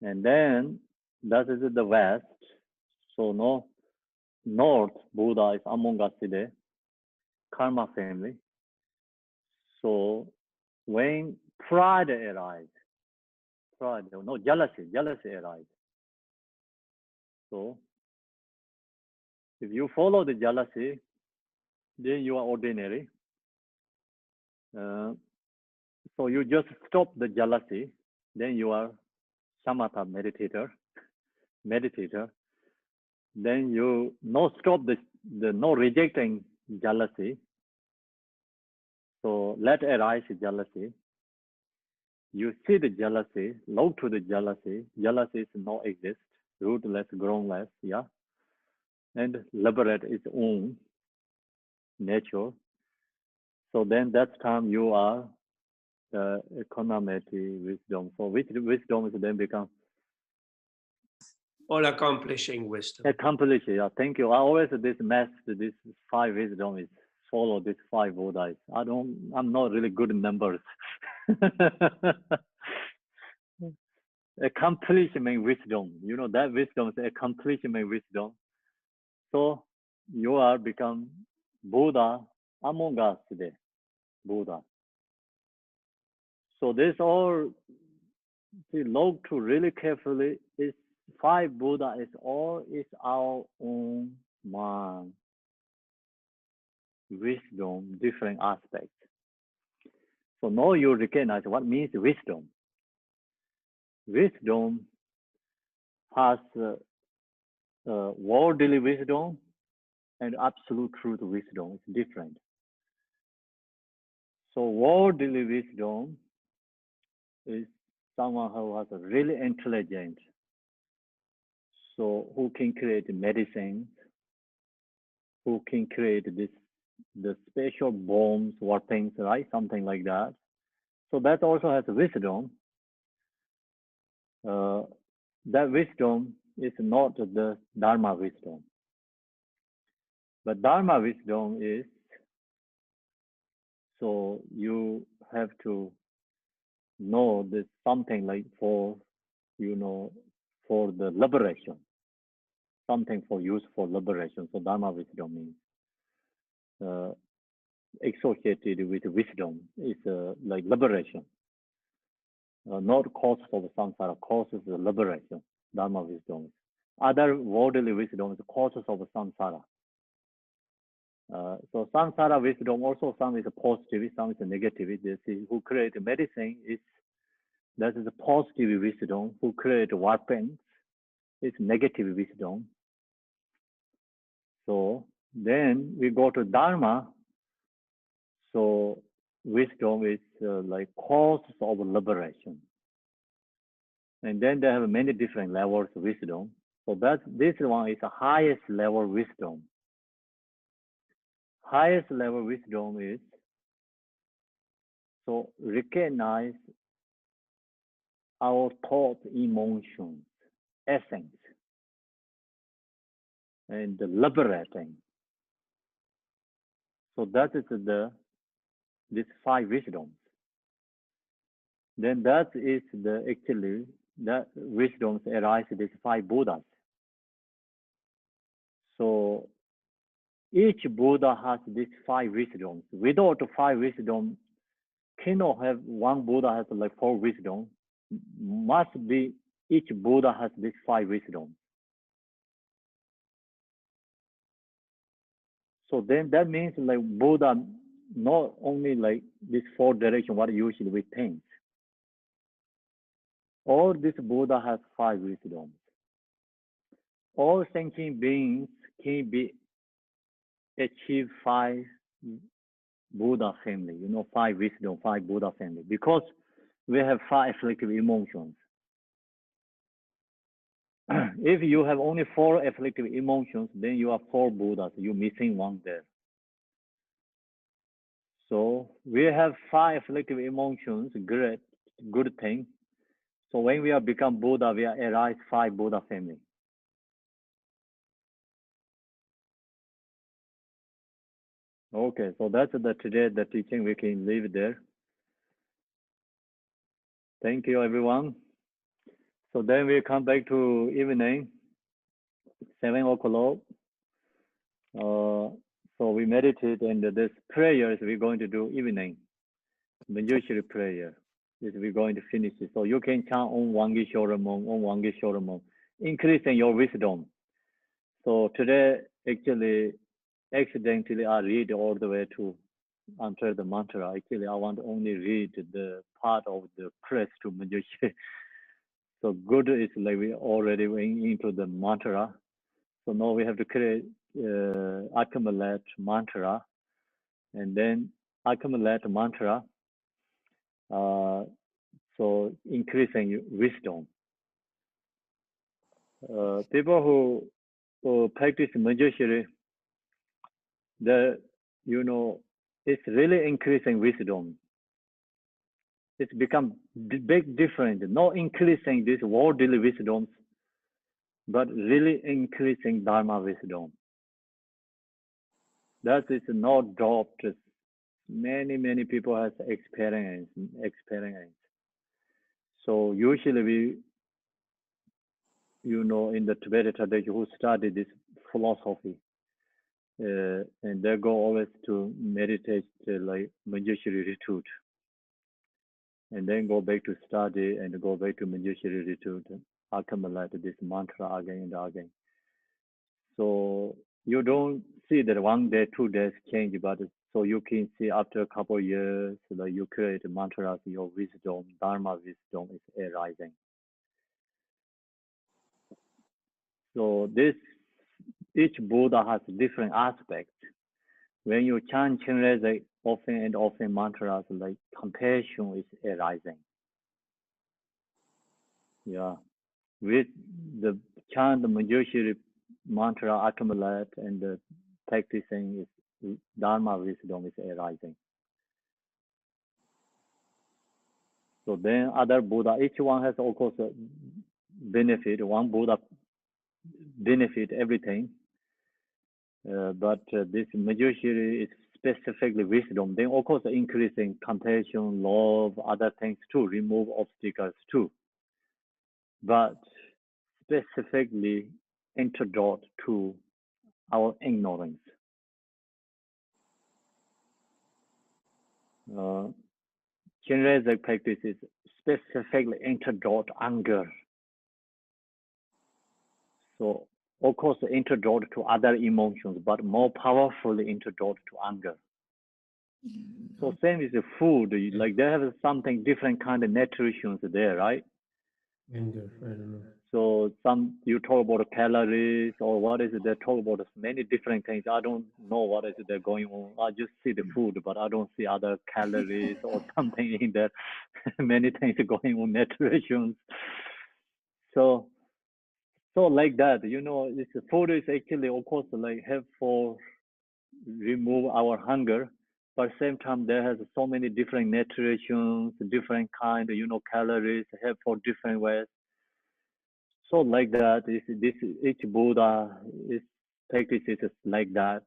And then that is the West. So no North Buddha is Amongasiddhe, Karma family. So when pride arises, jealousy arises. So if you follow the jealousy, then you are ordinary. So you just stop the jealousy, then you are samatha meditator. Then you stop the no rejecting jealousy. So let arise jealousy. You see the jealousy, look to the jealousy. Jealousy is no exist, rootless, groundless, yeah. And liberate its own nature. So then that time you are the equanimity, wisdom. So which wisdom is then become All accomplishing wisdom. accomplish. Yeah, thank you. I always this five wisdom is follow these five Buddhas. I'm not really good in numbers. Accomplishment wisdom. You know that wisdom is accomplishment wisdom. So you are become Buddha among us today. Buddha. So this all look to really carefully is five Buddha is our own mind, wisdom, different aspects. So now you recognize what means wisdom. Wisdom has worldly wisdom and absolute truth wisdom. It's different. So worldly wisdom is someone who has a really intelligent, so who can create medicines, who can create the special bombs, weapons, right? Something like that. So that also has wisdom. That wisdom is not the Dharma wisdom. But Dharma wisdom is, so you have to know this something like for the liberation, something for use for liberation. So Dharma wisdom means associated with wisdom is like liberation, not cause for the samsara, causes of liberation. Dharma wisdom. Other worldly wisdom is causes of the samsara. So samsara wisdom also some is positive, some is negative. Who create medicine is that is a positive wisdom. Who create weapons is negative wisdom. So then we go to Dharma. So wisdom is like cause of liberation. And then they have many different levels of wisdom. So this one is the highest level wisdom. Highest level wisdom is so recognize our thought, emotions, essence, and the liberating. So that is this five wisdoms. Then that is actually that wisdoms arise these five Buddhas. So each Buddha has these five wisdoms. Without five wisdom, cannot have one Buddha has like four wisdom. Must be each Buddha has these five wisdoms. So then that means like Buddha, not only like this 4 direction, what usually we think. All this Buddha has 5 wisdoms. All sentient beings can be achieve 5 Buddha family, 5 wisdom, 5 Buddha family, because we have 5 afflictive emotions. If you have only 4 afflictive emotions, then you have 4 Buddhas. You're missing one there. So we have 5 afflictive emotions, great, good thing. So when we are become Buddha, we are arise 5 Buddha family. Okay, so that's today the teaching. We can leave there. Thank you, everyone. So then we come back to evening, 7 o'clock. So we meditate, and this prayers we're going to do evening, Manjushri prayer. This we're going to finish it. So you can chant on Wangi Shoramon, on Wangi Shoramon, increasing your wisdom. So today, actually, accidentally, I read all the way to enter the mantra. Actually, I want to only read the part of the press to Manjushri. So good is like we already went into the mantra. So now we have to create accumulate mantra, and then accumulate mantra. So increasing wisdom. People who practice Manjushri, it's really increasing wisdom. It's become big difference, not increasing this worldly wisdoms, but really increasing Dharma wisdom. That is not dropped. Many people has experience. So usually we, in the Tibetan tradition, who study this philosophy, and they go always to meditate like Manjushri retreat, and then go back to study and go back to Manjushri retreat, accumulate this mantra again and again. So you don't see that 1 day, 2 days change, but so you can see after a couple of years, like you create mantras, your wisdom, Dharma wisdom is arising. So each Buddha has different aspects. When you chant Chenrezig often and often mantras, like compassion is arising. Yeah. With the chant the Manjushri mantra accumulate and the practicing is Dharma wisdom is arising. So then other Buddha, each one has of course a benefit. One Buddha benefit everything, but this Manjushri is specifically wisdom. Then of course increasing compassion, love, other things too, remove obstacles too. But specifically antidote to our ignorance. Chenrezig practice is specifically antidote anger. So, of course, antidote to other emotions, but more powerfully antidote to anger. So same is the food, like they have something different kind of nutrition there, right? Anger, I don't know. So you talk about calories or what is it, they talk about many different things. I don't know what is it they're going on. I just see the food, but I don't see other calories or something in there. Many things going on, nutrition. So like that, this food is actually, of course, like help for remove our hunger, but at the same time there has so many different nutritions, different kind, calories, help for different ways. So like that, each Buddha is practices like that.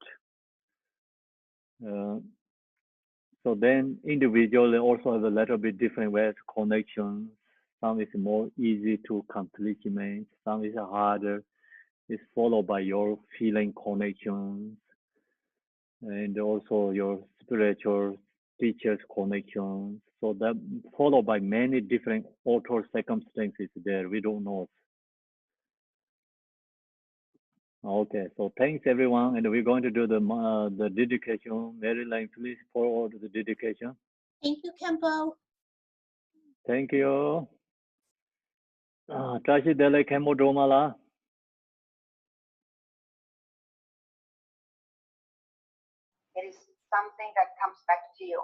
So then individually also have a little bit different ways connections. Some is more easy to accomplishment, some is harder. It's followed by your feeling connections and also your spiritual teachers connections. So that followed by many different author circumstances there. We don't know. Okay, so thanks everyone, and we're going to do the dedication. Maryline, please forward the dedication. Thank you, Kempo. Thank you. Tashi Dele Kemo Domala. It is something that comes back to you.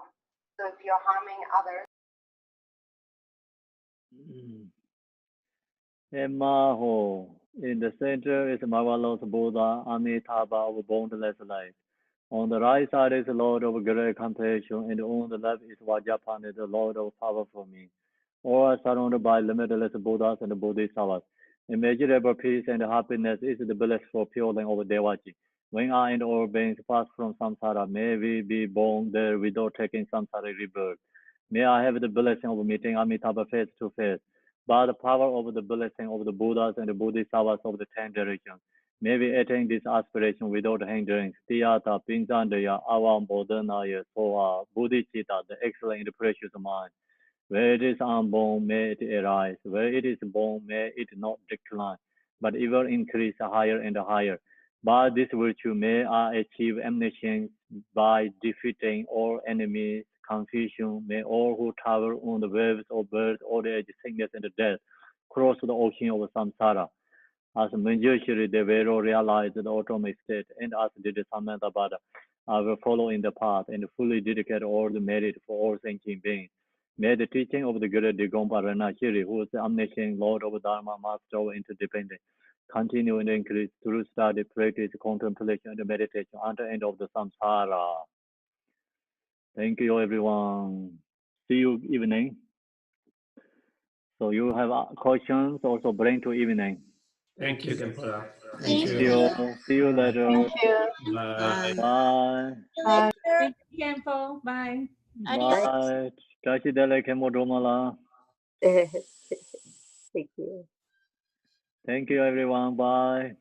So if you're harming others, Emma Ho. In the center is marvelous Buddha, Amitabha of boundless light. On the right side is the Lord of great compassion, and on the left is Vajrapani, the Lord of power for me. All are surrounded by limitless Buddhas and Bodhisattvas. Immeasurable peace and happiness is the bliss for pure land of Devaji. When I and all beings pass from samsara, may we be born there without taking samsara rebirth. May I have the blessing of meeting Amitabha face to face. By the power of the blessing of the Buddhas and the Bodhisattvas of the 10 directions, may we attain this aspiration without hindrance. Tiyata, Pinjandaya, Avam, Bodhanaya, Soa, Bodhicitta, the excellent and precious mind. Where it is unborn, may it arise. Where it is born, may it not decline, but ever increase higher and higher. By this virtue, may I achieve omniscience by defeating all enemies, confusion. May all who travel on the waves of birth, old age, sickness, and death cross the ocean of samsara. As Manjushri Devero realized the ultimate state, and as did Samantabhadra, I will follow in the path and fully dedicate all the merit for all thinking beings. May the teaching of the great Digompa Ranashiri, who is the omniscient Lord of Dharma, Master of Interdependence, continue and increase through study, practice, contemplation, and meditation until the end of the samsara. Thank you, everyone. See you evening. So you have questions, also bring to evening. Thank you, Kempo. Thank you. See you later. Thank you. Bye. Bye. Bye. Thank you, Kempo. Bye. Bye. Tashi Dele Kemo Domala. Thank you. Thank you, everyone. Bye.